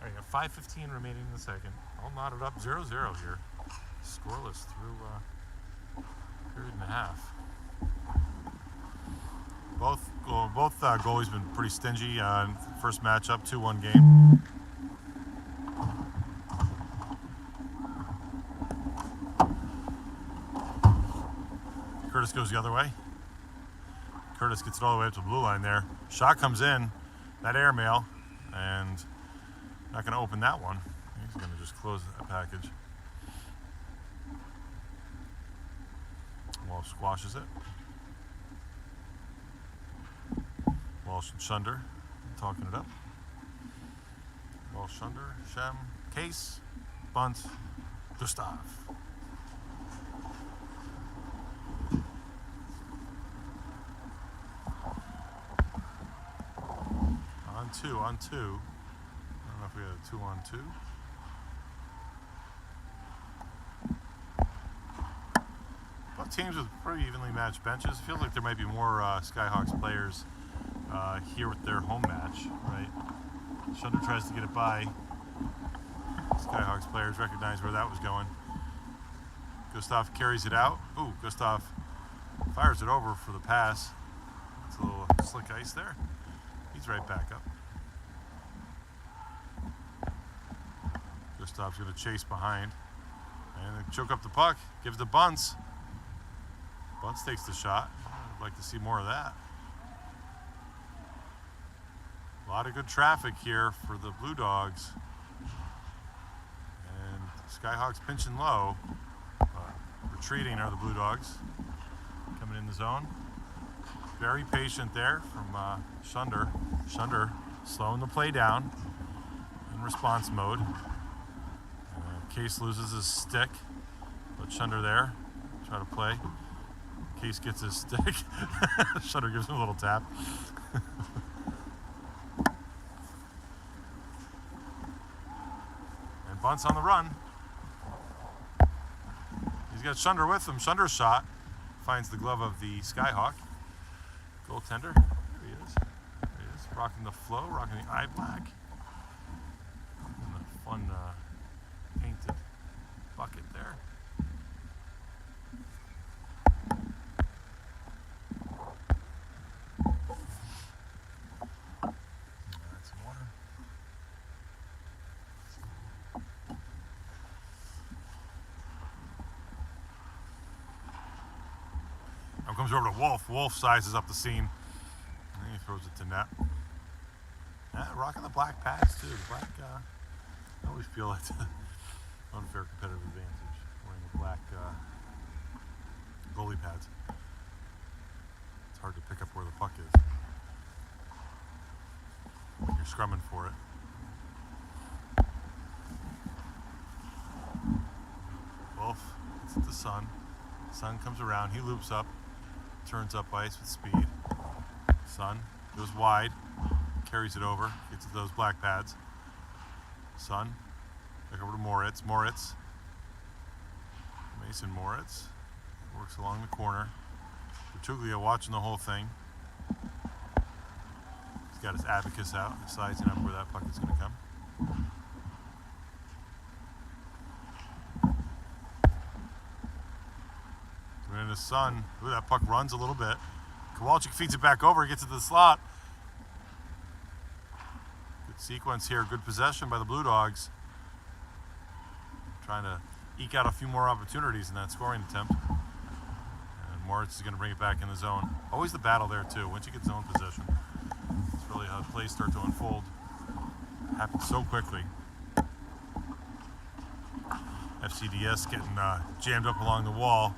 All right, 5:15 remaining in the second. All knotted up, 0-0 here. Scoreless through period and a half. Both goalies been pretty stingy. First matchup, 2-1 game. Curtis goes the other way. Curtis gets it all the way up to the blue line there. Shot comes in, that airmail, and not going to open that one. He's going to just close that package. Walsh squashes it. Walsh and Shunder talking it up. Walsh, Shunder, Shem, Case, bunt, Gustav. On two. I don't know if we had a 2-on-2. Both teams with pretty evenly matched benches. It feels like there might be more Skyhawks players here with their home match, right? Shunder tries to get it by. Skyhawks players recognize where that was going. Gustav carries it out. Ooh, Gustav fires it over for the pass. It's a little slick ice there. He's right back up. Gustav's going to chase behind and choke up the puck. Gives the Bunce. Bunce takes the shot. I'd like to see more of that. A lot of good traffic here for the Blue Dogs. And Skyhawks pinching low. Retreating are the Blue Dogs. Coming in the zone. Very patient there from Shunder. Shunder slowing the play down in response mode. Case loses his stick, but Shunder there, try to play. Case gets his stick. Shunder gives him a little tap. And Bunce on the run. He's got Shunder with him. Shunder's shot finds the glove of the Skyhawk. Goaltender, there he is. There he is, rocking the flow, rocking the eye black. And the fun painted bucket there. Add some water. Now comes over to Wolf. Wolf sizes up the seam. And he throws it to net. Rocking the black pads too. The black, I always feel like the unfair competitive advantage wearing the black goalie pads. It's hard to pick up where the puck is. You're scrumming for it. Wolf gets it to Sun. Sun comes around. He loops up. Turns up ice with speed. Sun goes wide. Carries it over. Gets to those black pads. Sun. Back over to Moritz. Moritz. Mason Moritz. Works along the corner. Bertuglia watching the whole thing. He's got his abacus out, sizing up where that puck is going to come. Coming into Sun. Ooh, that puck runs a little bit. Kowalczyk feeds it back over. Gets it to the slot. Good sequence here. Good possession by the Blue Dogs. Trying to eke out a few more opportunities in that scoring attempt. And Moritz is going to bring it back in the zone. Always the battle there too. Once you get zone possession, it's really how plays start to unfold. It happens so quickly. FCDS getting jammed up along the wall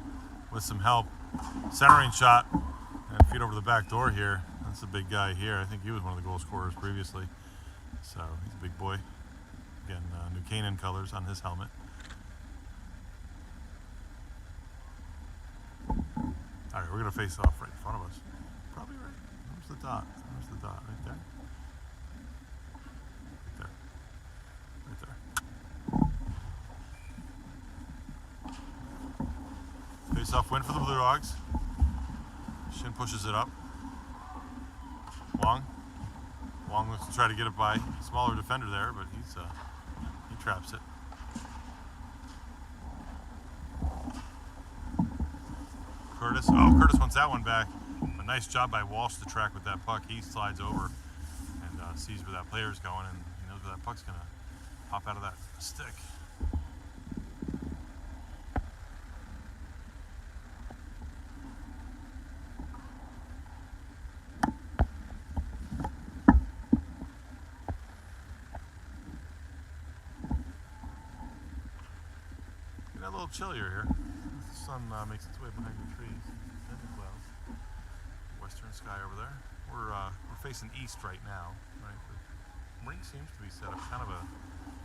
with some help. Centering shot and feed over the back door here. That's a big guy here. I think he was one of the goal scorers previously. So he's a big boy. Again, New Canaan colors on his helmet. All right, we're going to face off right in front of us. Probably right. Where's the dot? Where's the dot? Right there? Right there. Right there. Face off win for the Blue Dogs. Shin pushes it up. Wong. Wong looks to try to get it by. Smaller defender there, but he traps it. Curtis. Oh, Curtis wants that one back. A nice job by Walsh to track with that puck. He slides over and sees where that player's going, and he knows where that puck's going to pop out of that stick. a little chillier here. The sun makes its way behind the trees and the clouds. Western sky over there. We're facing east right now. Right, the rink seems to be set up kind of a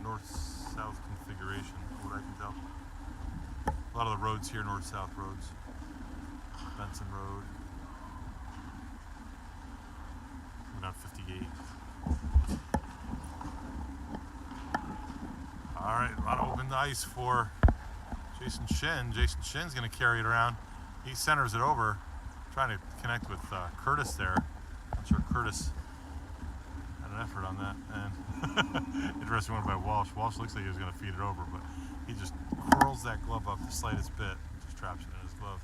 north-south configuration, from what I can tell. A lot of the roads here, north-south roads. Benson Road. We're down 58. All right, a lot of open ice for Jason Shin. Jason Shin's going to carry it around. He centers it over, trying to connect with Curtis there. I'm sure Curtis had an effort on that. And interesting one by Walsh. Walsh looks like he was going to feed it over, but he just curls that glove up the slightest bit, just traps it in his glove,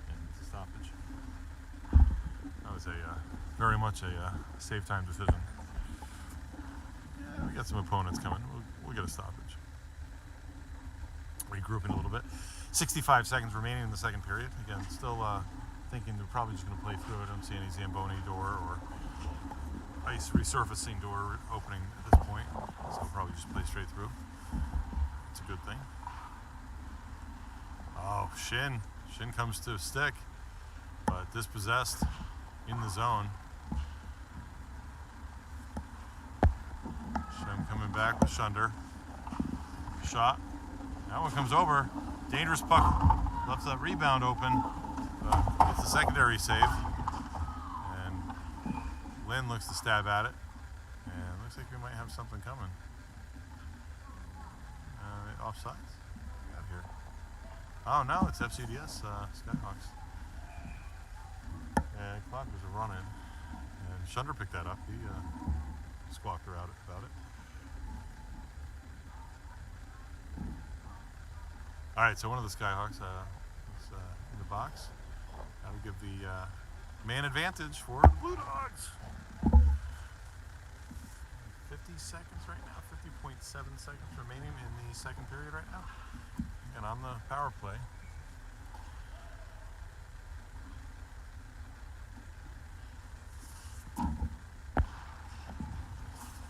and it's a stoppage. That was very much a save time decision. Yeah, we got some opponents coming. We'll get a stoppage. Regrouping a little bit. 65 seconds remaining in the second period. Again, still thinking they're probably just going to play through it. I don't see any Zamboni door or ice resurfacing door opening at this point, so we'll probably just play straight through. It's a good thing. Oh, Shin comes to a stick, but dispossessed in the zone. Shin coming back with Shunder. Shot. That one comes over. Dangerous puck. Left that rebound open. Gets the secondary save. And Lynn looks to stab at it. And looks like we might have something coming. Offsides? What we got here? Oh no, it's FCDS Skyhawks. And clock was a run-in. And Shunder picked that up. He squawked her out about it. All right, so one of the Skyhawks is in the box. That would give the man advantage for the Blue Dogs. 50 seconds right now, 50.7 seconds remaining in the second period right now. And on the power play.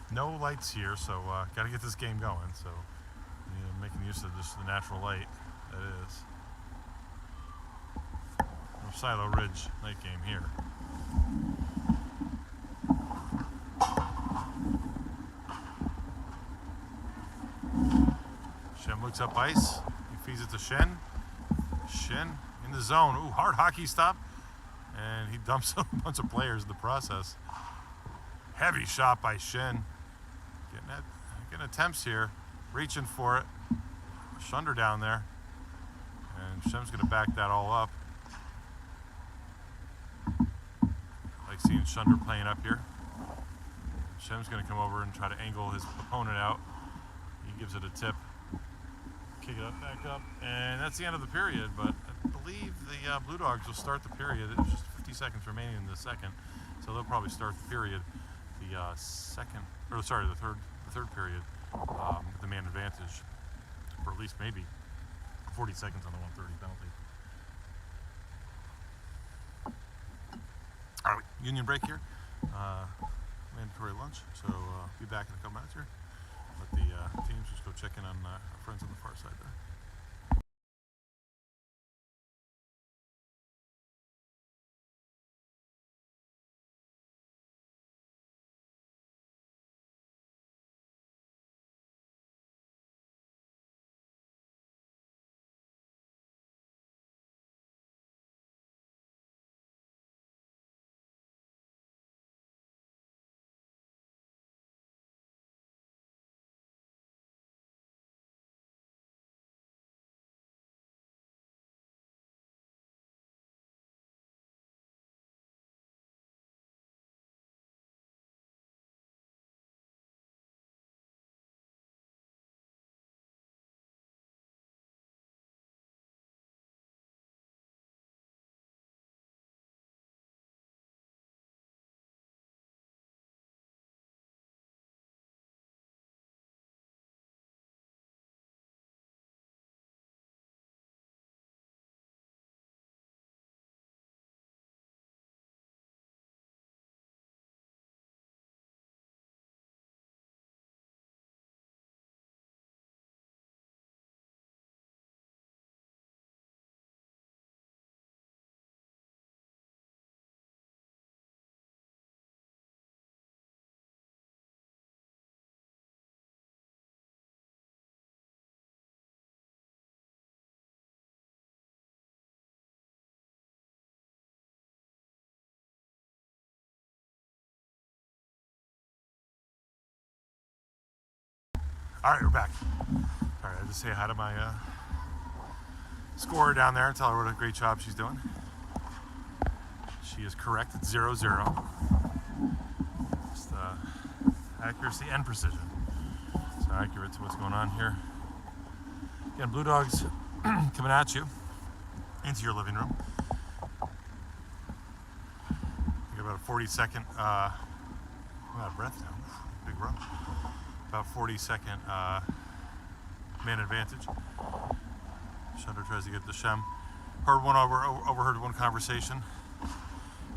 No lights here, so got to get this game going. So making use of just the natural light that is. Silo Ridge night game here. Shen looks up ice. He feeds it to Shen. Shen in the zone. Ooh, hard hockey stop. And he dumps a bunch of players in the process. Heavy shot by Shen. Getting attempts here. Reaching for it. Shunder down there. And Shem's going to back that all up. I like seeing Shunder playing up here. Shem's going to come over and try to angle his opponent out. He gives it a tip. Kick it up, back up. And that's the end of the period, but I believe the Blue Dogs will start the period. It's just 50 seconds remaining in the second, so they'll probably start the period. The third period, the man advantage for at least maybe 40 seconds on the 1:30 penalty. All right, union break here. Mandatory lunch, so be back in a couple minutes here. Let the teams just go check in on our friends on the far side there. All right, we're back. All right, I just say hi to my scorer down there and tell her what a great job she's doing. She is correct. It's 0-0. Just accuracy and precision. So accurate to what's going on here. Again, Blue Dogs coming at you into your living room. You got about a 40-second. I'm out of breath now. Big run. About 40-second man advantage. Shunder tries to get the Shem. Overheard one conversation.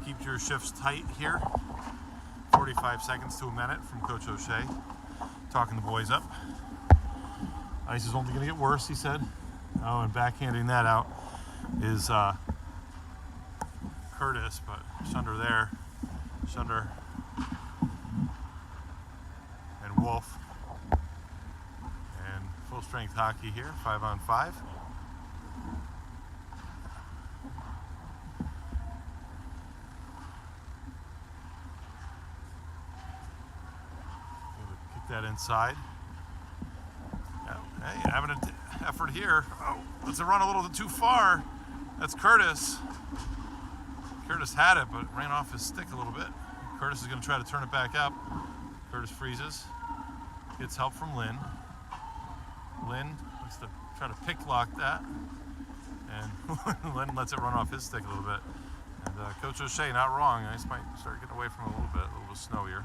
Keep your shifts tight here. 45 seconds to a minute from Coach O'Shea. Talking the boys up. Ice is only going to get worse, he said. Oh, and backhanding that out is Curtis, but Shunder there. Shunder and Wolf. And full strength hockey here, 5-on-5. Kick that inside. Hey, having an effort here. Oh, let's run a little too far. That's Curtis. Curtis had it, but ran off his stick a little bit. Curtis is going to try to turn it back up. Curtis freezes. Gets help from Lynn. Lynn looks to try to pick lock that. And Lynn lets it run off his stick a little bit. And Coach O'Shea, not wrong. Ice might start getting away from him a little bit of snow here.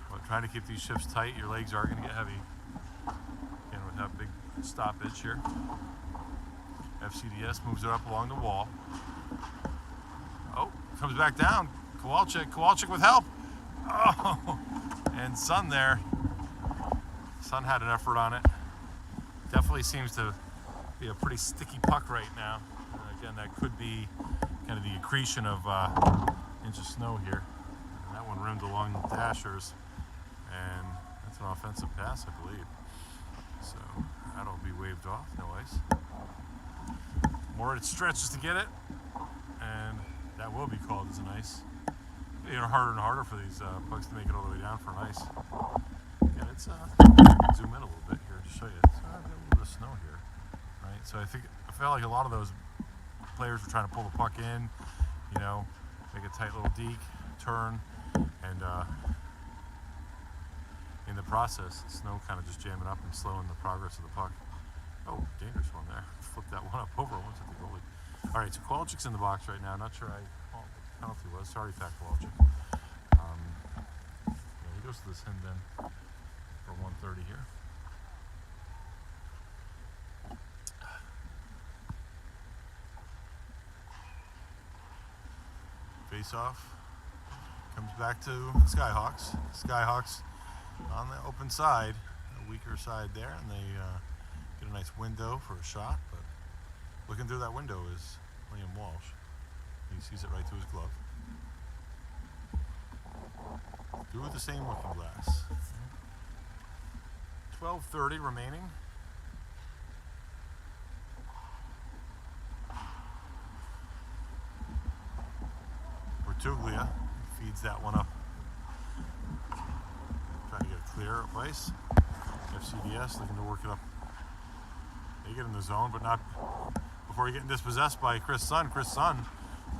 But trying to keep these shifts tight. Your legs are going to get heavy. Again, with that big stoppage here. FCDS moves it up along the wall. Oh, comes back down. Kowalczyk with help. Oh, and Sun there. Sun had an effort on it. Definitely seems to be a pretty sticky puck right now. Again, that could be kind of the accretion of inch of snow here. And that one rimmed along the dashers. And that's an offensive pass, I believe. So that'll be waved off. No ice. More it stretches to get it, and that will be called as an ice. Harder and harder for these pucks to make it all the way down for an ice. And it's zoom in a little bit here to show you. So I've got a little bit of snow here, right? So I felt like a lot of those players were trying to pull the puck in, make a tight little deke, turn, and in the process, the snow kind of just jamming up and slowing the progress of the puck. Oh, dangerous one there. Flip that one up over once at the goalie. All right, so Kowalczyk's in the box right now. Not sure what the penalty was. Sorry, Pat Kowalczyk. He goes to this end then for 1:30 here. Face off. Comes back to Skyhawks. Skyhawks on the open side, a weaker side there, and they get a nice window for a shot, but looking through that window is Liam Walsh. He sees it right through his glove. Through the same looking glass. 12:30 remaining. Bertuglia feeds that one up. Trying to get it clear of ice. FCDS looking to work it up. They get in the zone, but not before getting dispossessed by Chris Sun. Chris Sun,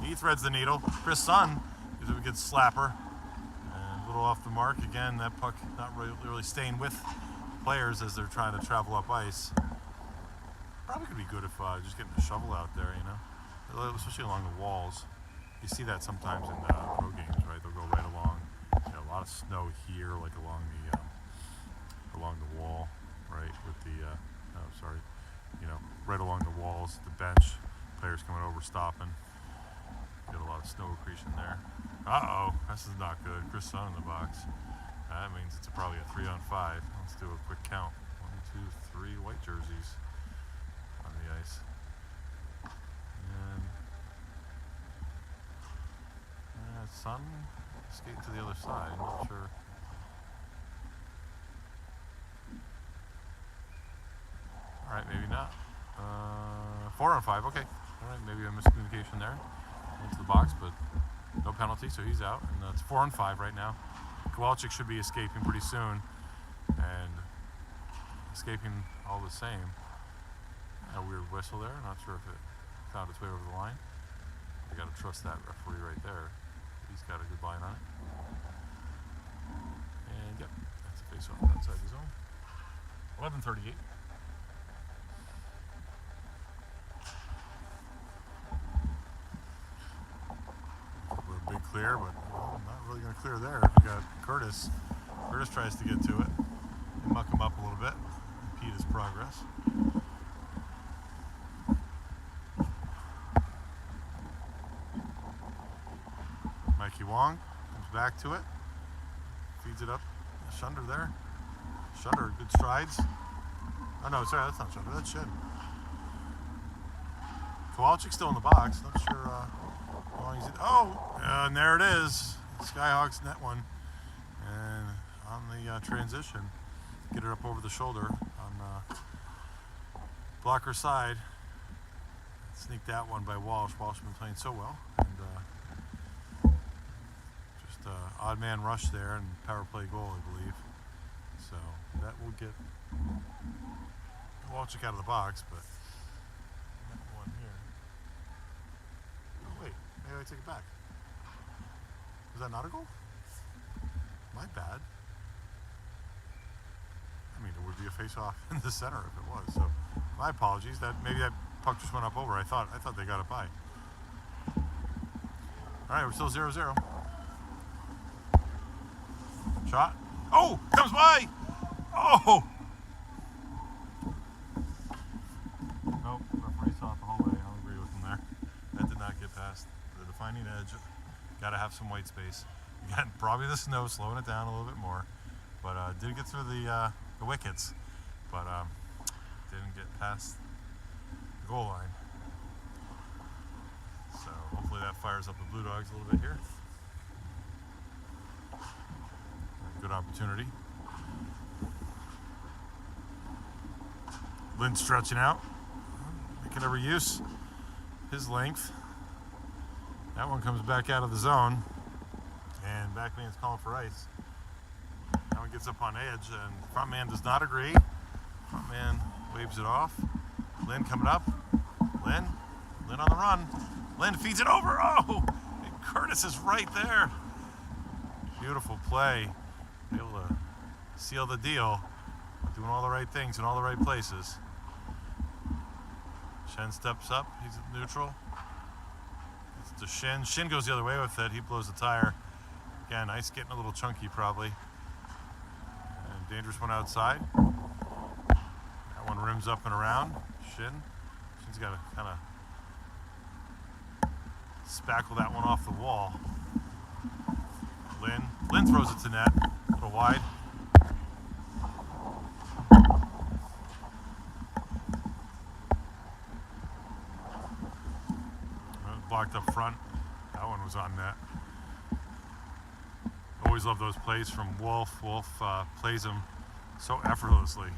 he threads the needle. Chris Sun is a good slapper. And a little off the mark. Again, that puck not really staying with players as they're trying to travel up ice. Probably could be good if just getting a shovel out there, especially along the walls. You see that sometimes in pro games, right? They'll go right along. A lot of snow here, like along the wall, right? With the right along the walls, the bench, players coming over, stopping. Get a lot of snow accretion there. Uh-oh, this is not good. Chris Sun in the box. That means it's probably a 3-on-5. Let's do a quick count. 1, 2, 3 white jerseys on the ice. And Sun skating to the other side. Not sure. All right, maybe not. 4-on-5. Okay. All right, maybe a miscommunication there. Into the box, but no penalty, so he's out. And it's 4-on-5 right now. Kowalczyk should be escaping pretty soon, and escaping all the same. A weird whistle there. Not sure if it found its way over the line. I gotta trust that referee right there. He's got a good line on it. And yep, that's a face-off outside the zone. 11:38. A big clear, but well, not really going to clear there. We got Curtis. Curtis tries to get to it and muck him up a little bit, impede his progress. Mikey Wong comes back to it, feeds it up. Shunder there. Shunder, good strides. Oh no, sorry, that's not Shunder, that's Shin. Kowalczyk's still in the box. Not sure how long he's in. Oh, and there it is. Skyhawks net one. And on the transition, get it up over the shoulder on blocker side. Sneaked that one by Walsh. Walsh been playing so well. And just odd man rush there and power play goal, I believe. So that will get Kowalczyk out of the box, but net one here. Oh, wait, maybe I take it back. Was that not a goal? My bad. I mean, it would be a face-off in the center if it was. So, my apologies. Maybe that puck just went up over. I thought they got it by. All right, we're still 0-0. Shot. Oh, comes by. Oh. Nope, referee saw it the whole way. I'll agree with him there. That did not get past the defining edge. Got to have some white space. You got probably the snow slowing it down a little bit more, but did get through the wickets, but didn't get past the goal line. So hopefully that fires up the Blue Dogs a little bit here. Good opportunity. Lynn stretching out, making every use his length. That one comes back out of the zone, and backman's calling for ice. That one gets up on edge, and front man does not agree. Front man waves it off. Lynn coming up. Lynn on the run. Lynn feeds it over. Oh, and Curtis is right there. Beautiful play. Able to seal the deal. Doing all the right things in all the right places. Shen steps up. He's at neutral. It's to Shin. Shin goes the other way with it. He blows the tire. Again, ice getting a little chunky probably. And dangerous one outside. That one rims up and around. Shin's got to kind of spackle that one off the wall. Lynn throws it to net. A little wide. Blocked up front. That one was on net. Always love those plays from Wolf. Wolf plays them so effortlessly,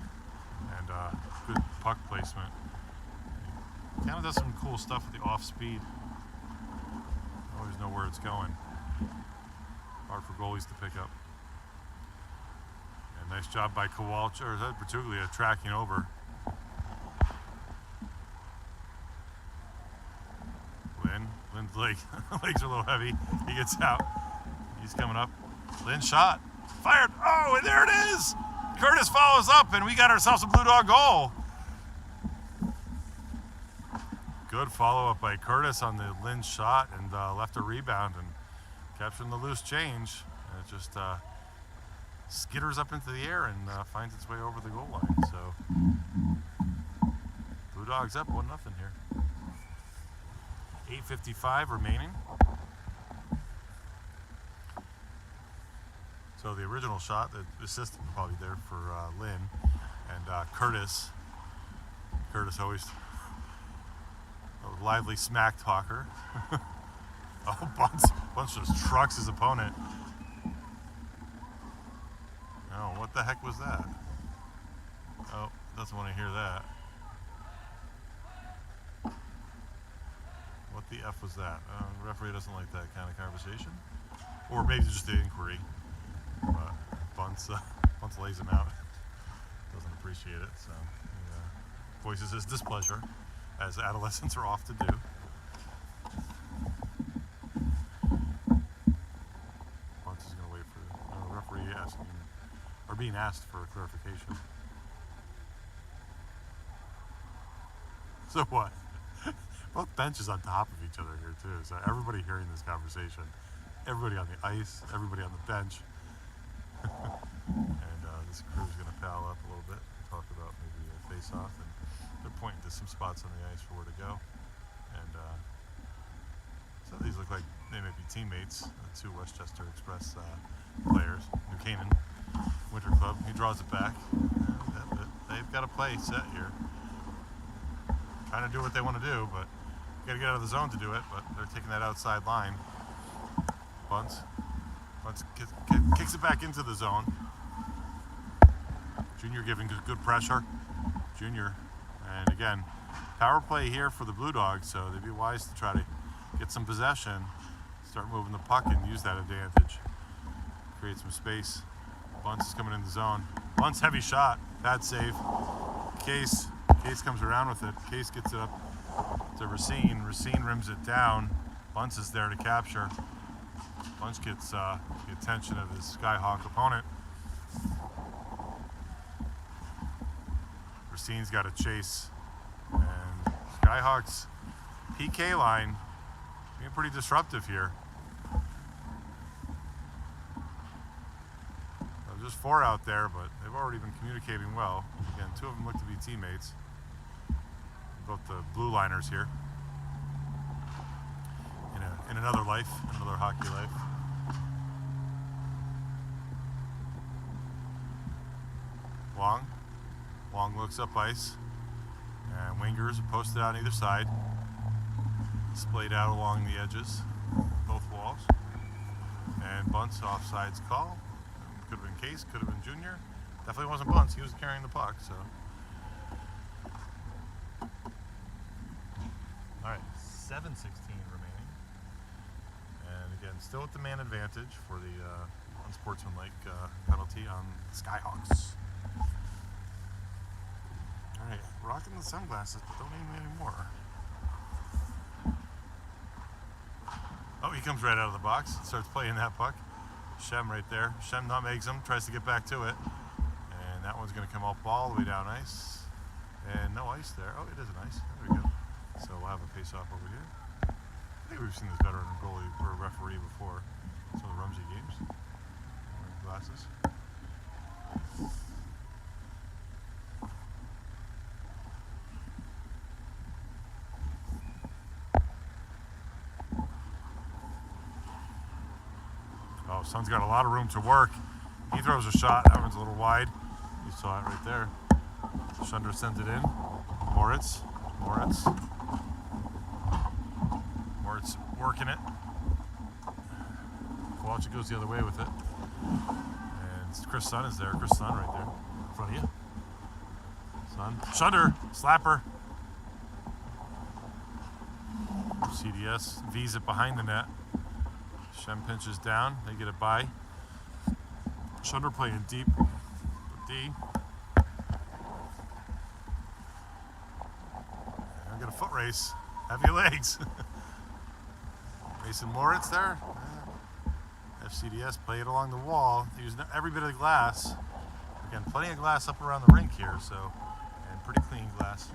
and good puck placement. He kind of does some cool stuff with the off speed. Always know where it's going. Hard for goalies to pick up. And nice job by Kowalczyk, or particularly tracking over. Lynn's legs are a little heavy. He gets out. He's coming up. Lynn shot. Fired. Oh, and there it is. Curtis follows up, and we got ourselves a Blue Dog goal. Good follow-up by Curtis on the Lynn shot, and left a rebound and capturing the loose change. And it just skitters up into the air and finds its way over the goal line. So Blue Dogs up 1-0 here. 8:55 remaining. So the original shot, the assist was probably there for Lynn, and Curtis always a lively smack talker. Oh, bunch of trucks his opponent. Oh, what the heck was that? Oh, doesn't want to hear that. What the F was that? The referee doesn't like that kind of conversation. Or maybe just the inquiry. Bunce lays him out. Doesn't appreciate it, so he voices his displeasure, as adolescents are oft to do. Bunce is going to wait for the referee being asked for a clarification. So what? Both benches on top of each other here too, so everybody hearing this conversation, everybody on the ice, everybody on the bench. And this crew's going to pal up a little bit, talk about maybe a face-off, and they're pointing to some spots on the ice for where to go. And so these look like they may be teammates, the two Westchester Express players. New Canaan Winter Club, he draws it back. They've got a play set here. Trying to do what they want to do, but got to get out of the zone to do it, but they're taking that outside line. Bunce kicks it back into the zone. Junior giving good pressure. Junior, and again, power play here for the Blue Dogs, so they'd be wise to try to get some possession, start moving the puck and use that advantage. Create some space. Bunce is coming in the zone. Bunce, heavy shot, bad save. Case comes around with it. Case gets it up to Racine. Racine rims it down. Bunce is there to capture. Bunce gets the attention of his Skyhawk opponent. Racine's got to chase. And Skyhawks PK line being pretty disruptive here. There's just 4 out there, but they've already been communicating well. Again, 2 of them look to be teammates. Both the blue liners here. In another life, another hockey life. Long looks up ice. And wingers are posted out on either side. Splayed out along the edges, both walls. And Bunce offsides call. Could have been Case, could have been Junior. Definitely wasn't Bunce, he was carrying the puck, so. Alright, 7:16 remaining. And again, still with the man advantage for the unsportsmanlike penalty on the Skyhawks. Alright, rocking the sunglasses, but don't need them anymore. Oh, he comes right out of the box, starts playing that puck. Shem right there. Shem nutmegs him, tries to get back to it. And that one's going to come up all the way down ice. And no ice there. Oh, it is an ice. There we go. So we'll have a face-off over here. I think we've seen this veteran goalie or referee before. Some of the Rumsey games. Wearing glasses. Oh, Sun's got a lot of room to work. He throws a shot. That one's a little wide. You saw it right there. Shunder sent it in. Moritz working it. Kowalczyk goes the other way with it. And Chris Sun is there. Chris Sun right there in front of you. Sun. Shunder. Slapper. CDS V's it behind the net. Shem pinches down. They get it by. Shunder playing deep. D. I got a foot race. Heavy legs. Mason Moritz there. FCDS play it along the wall. They use every bit of the glass. Again, plenty of glass up around the rink here, so, and pretty clean glass.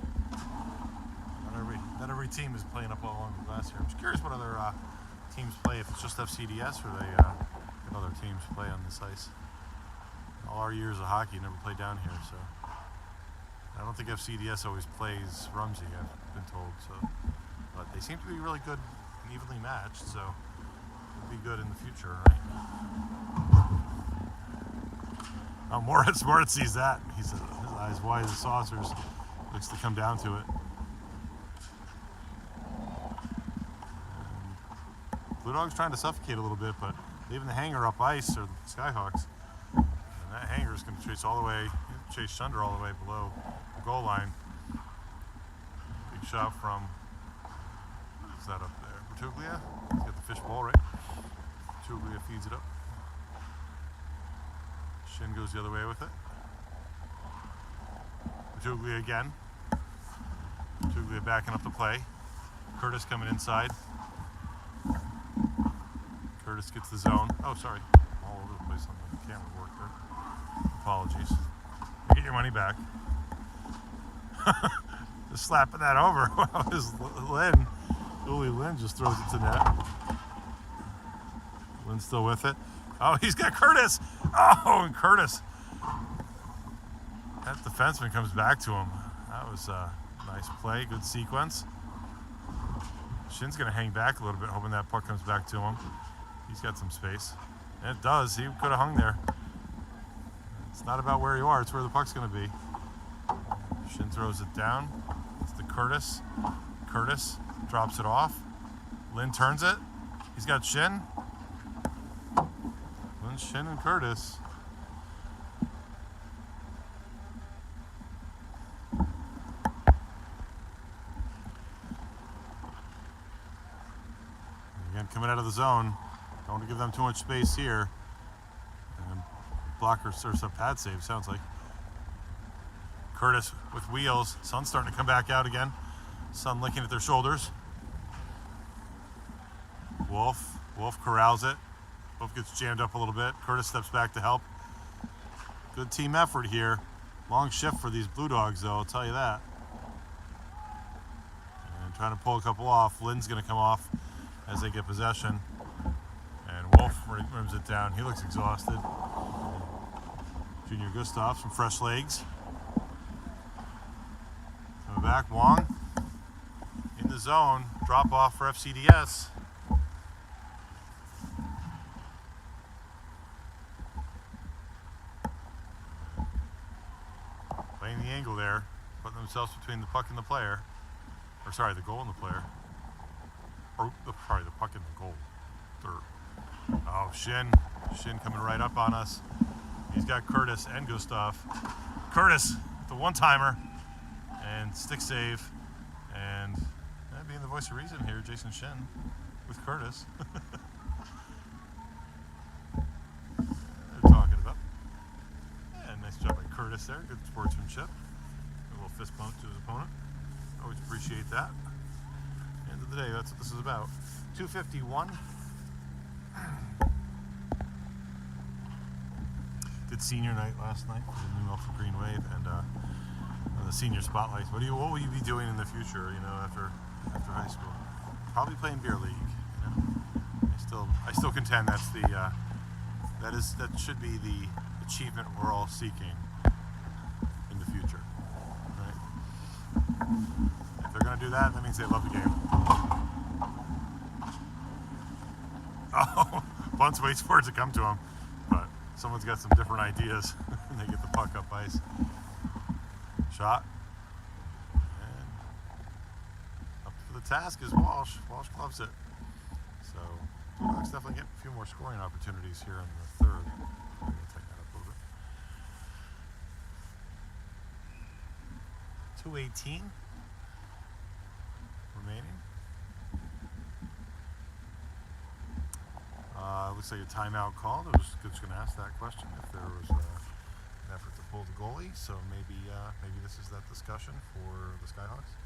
Not every team is playing up all along the glass here. I'm just curious what other teams play, if it's just FCDS or they have other teams play on this ice. All our years of hockey, never played down here, so I don't think FCDS always plays Rumsey, I've been told. So, but they seem to be really good and evenly matched, so it'll be good in the future, right? Oh, Moritz sees that. He says his eyes wide as saucers. Looks to come down to it. Blue Dogs trying to suffocate a little bit, but leaving the hanger up ice are the Skyhawks. And that hanger is going to chase Shunder all the way below the goal line. Big shot from, who's that up there? Bertuglia? He's got the fish bowl, right? Bertuglia feeds it up. Shin goes the other way with it. Tuglia again. Tuglia backing up the play. Curtis coming inside. Curtis gets the zone. Oh, sorry. All over the place on the camera work there. Apologies. You get your money back. Just slapping that over. Wow, is Lynn. Uli Lynn just throws it to net. Lynn's still with it. Oh, he's got Curtis. Oh, and Curtis. That defenseman comes back to him. That was a nice play. Good sequence. Shin's going to hang back a little bit, hoping that puck comes back to him. He's got some space. And it does. He could have hung there. It's not about where you are. It's where the puck's going to be. Shin throws it down. It's to Curtis. Curtis drops it off. Lynn turns it. He's got Shin. Lynn, Shin, and Curtis. Again, coming out of the zone. Don't want to give them too much space here. And blocker serves up pad save, sounds like. Curtis with wheels. Sun's starting to come back out again. Sun licking at their shoulders. Wolf corrals it. Wolf gets jammed up a little bit. Curtis steps back to help. Good team effort here. Long shift for these Blue Dogs, though, I'll tell you that. And trying to pull a couple off. Lynn's going to come off as they get possession. And Wolf rims it down. He looks exhausted. Junior Gustav, some fresh legs. Coming back, Wong. In the zone. Drop off for FCDS. Playing the angle there. Putting themselves between the puck and the player. Or sorry, the goal and the player. Or, sorry, the puck and the goal. Third. Oh, Shin coming right up on us. He's got Curtis and Gustav. Curtis, the one-timer, and stick save. And being the voice of reason here, Jason Shin with Curtis. They're talking about. Yeah, nice job by Curtis there. Good sportsmanship. A little fist bump to his opponent. Always appreciate that. End of the day, that's what this is about. 2:51. Did senior night last night for the New Milford Green Wave and the senior spotlights. What will you be doing in the future? You know, after high school, probably playing beer league. You know, I still contend that's that should be the achievement we're all seeking in the future. Right? If they're going to do that, that means they love the game. Oh, Bunce waits for it to come to him, but someone's got some different ideas, and they get the puck up ice. Shot. And up for the task is Walsh. Walsh gloves it. So, Bulldogs definitely get a few more scoring opportunities here in the third. I'm going to take that up a little bit. 2:18 remaining. Looks like a timeout called. I was just going to ask that question if there was an effort to pull the goalie. So maybe this is that discussion for the Skyhawks.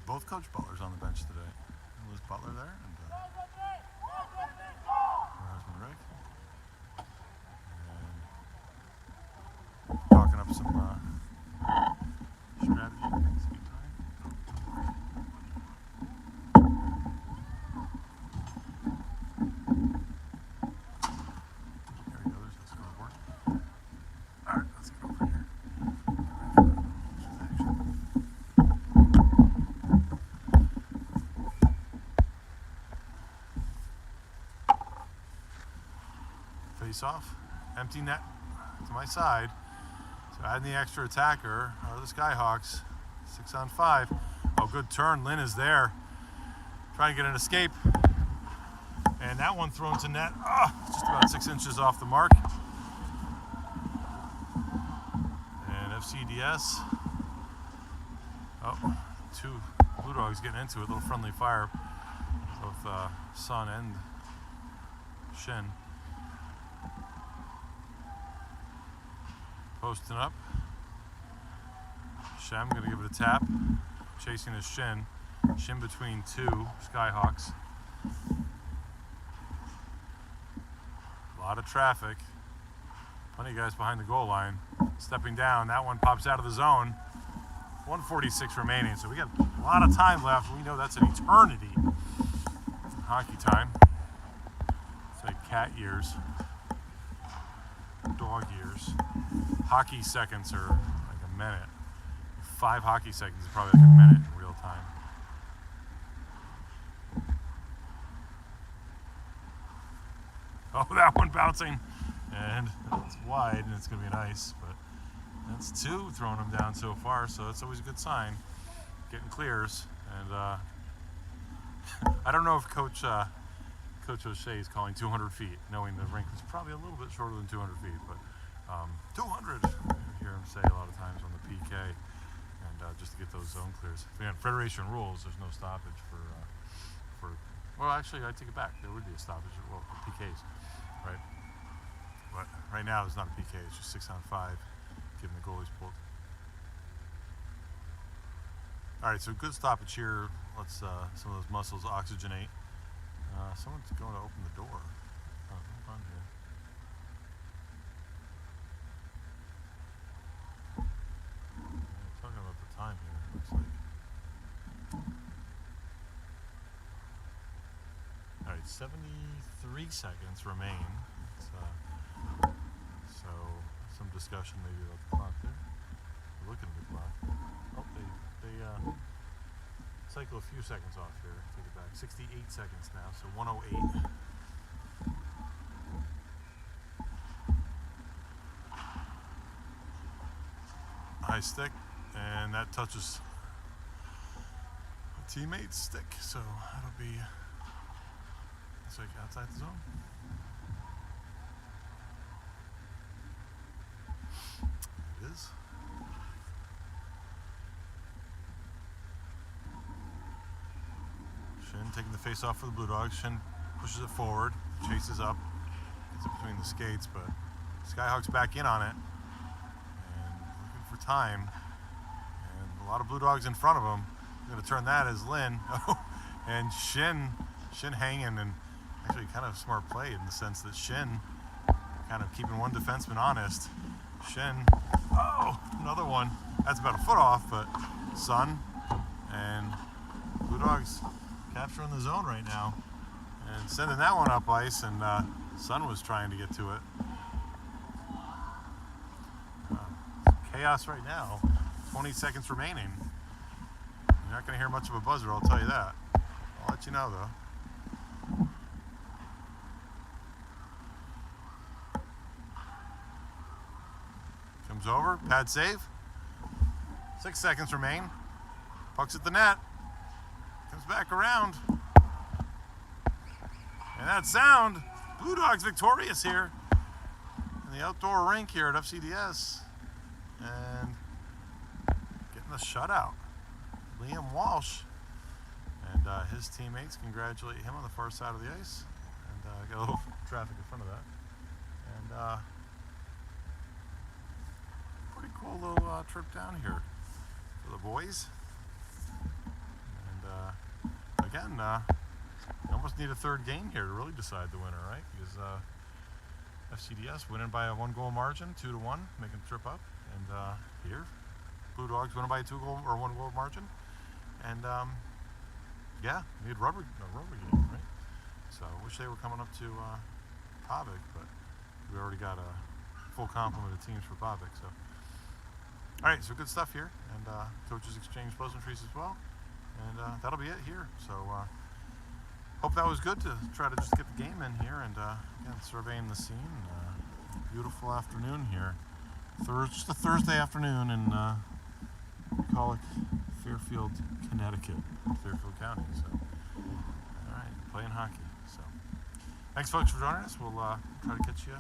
Both Coach Butler's on the bench today. Liz Butler there and her husband Rick. And talking up some strategy. There he goes, that's going to work. Alright, let's get over here. Get ready for the action. Face off. Empty net to my side. So adding the extra attacker are the Skyhawks. 6 on 5. Oh, good turn. Lynn is there. Trying to get an escape. And that one thrown to net. Oh, just about 6 inches off the mark. And FCDS. Oh, 2 Blue Dogs getting into it. A little friendly fire. Both Sun and Shin. Posting up. Shem gonna give it a tap. Chasing his Shin. Shin between 2 Skyhawks. A lot of traffic. Plenty of guys behind the goal line. Stepping down. That one pops out of the zone. 1:46 remaining, so we got a lot of time left. We know that's an eternity. Hockey time. It's like cat years. Dog years. Hockey seconds are like a minute. 5 hockey seconds is probably like a minute in real time. Oh, that one bouncing. And it's wide, and it's going to be nice, but that's 2 throwing them down so far, so that's always a good sign. Getting clears, and I don't know if Coach O'Shea is calling 200 feet, knowing the rink was probably a little bit shorter than 200 feet, but 200, you hear him say a lot of times on the PK, and just to get those zone clears. Again, Federation rules, there's no stoppage for well, actually, I take it back. There would be a stoppage, well, for PKs, right? But right now, it's not a PK, it's just 6 on 5, given the goalie's pulled. All right, so good stoppage here. Let's some of those muscles oxygenate. Someone's going to open the door. Oh, hold on here. Yeah, talking about the time here, it looks like. All right, 73 seconds remain. So some discussion maybe about the clock there. We're looking at the clock. Oh, they cycle a few seconds off here. Take it back. 68 seconds now, so 108. High stick, and that touches a teammate's stick, so that'll be, it's like outside the zone. It is. Shin taking the face off for the Blue Dogs. Shin pushes it forward, chases up, gets it between the skates, but Skyhawks back in on it and looking for time. And a lot of Blue Dogs in front of him. Going to turn that as Lynn. And Shin hanging, and actually kind of smart play in the sense that Shin kind of keeping one defenseman honest. Shin, oh, another one. That's about a foot off, but Sun and Blue Dogs capturing the zone right now and sending that one up ice, and Sun was trying to get to it. Chaos right now. 20 seconds remaining. You're not going to hear much of a buzzer, I'll tell you that. I'll let you know, though. Comes over, pad save. 6 seconds remain. Puck's at the net. Comes back around. And that sound, Blue Dogs victorious here in the outdoor rink here at FCDS. And getting the shutout. Liam Walsh and his teammates congratulate him on the far side of the ice. And got a little traffic in front of that. And pretty cool little trip down here for the boys. And again, you almost need a third game here to really decide the winner, right? Because FCDS winning by a 1-goal margin, 2-1, making the trip up. And here, Blue Dogs winning by a 2-goal or 1-goal margin. And yeah, we had rubber game, right? So I wish they were coming up to Pavik, but we already got a full complement of teams for Pavik. So, all right, so good stuff here, and coaches exchange pleasantries as well, and that'll be it here. So hope that was good to try to just get the game in here and again surveying the scene. Beautiful afternoon here. Just a Thursday afternoon in call it Fairfield, Connecticut, Fairfield County. So, all right, playing hockey. So, thanks folks for joining us. We'll try to catch you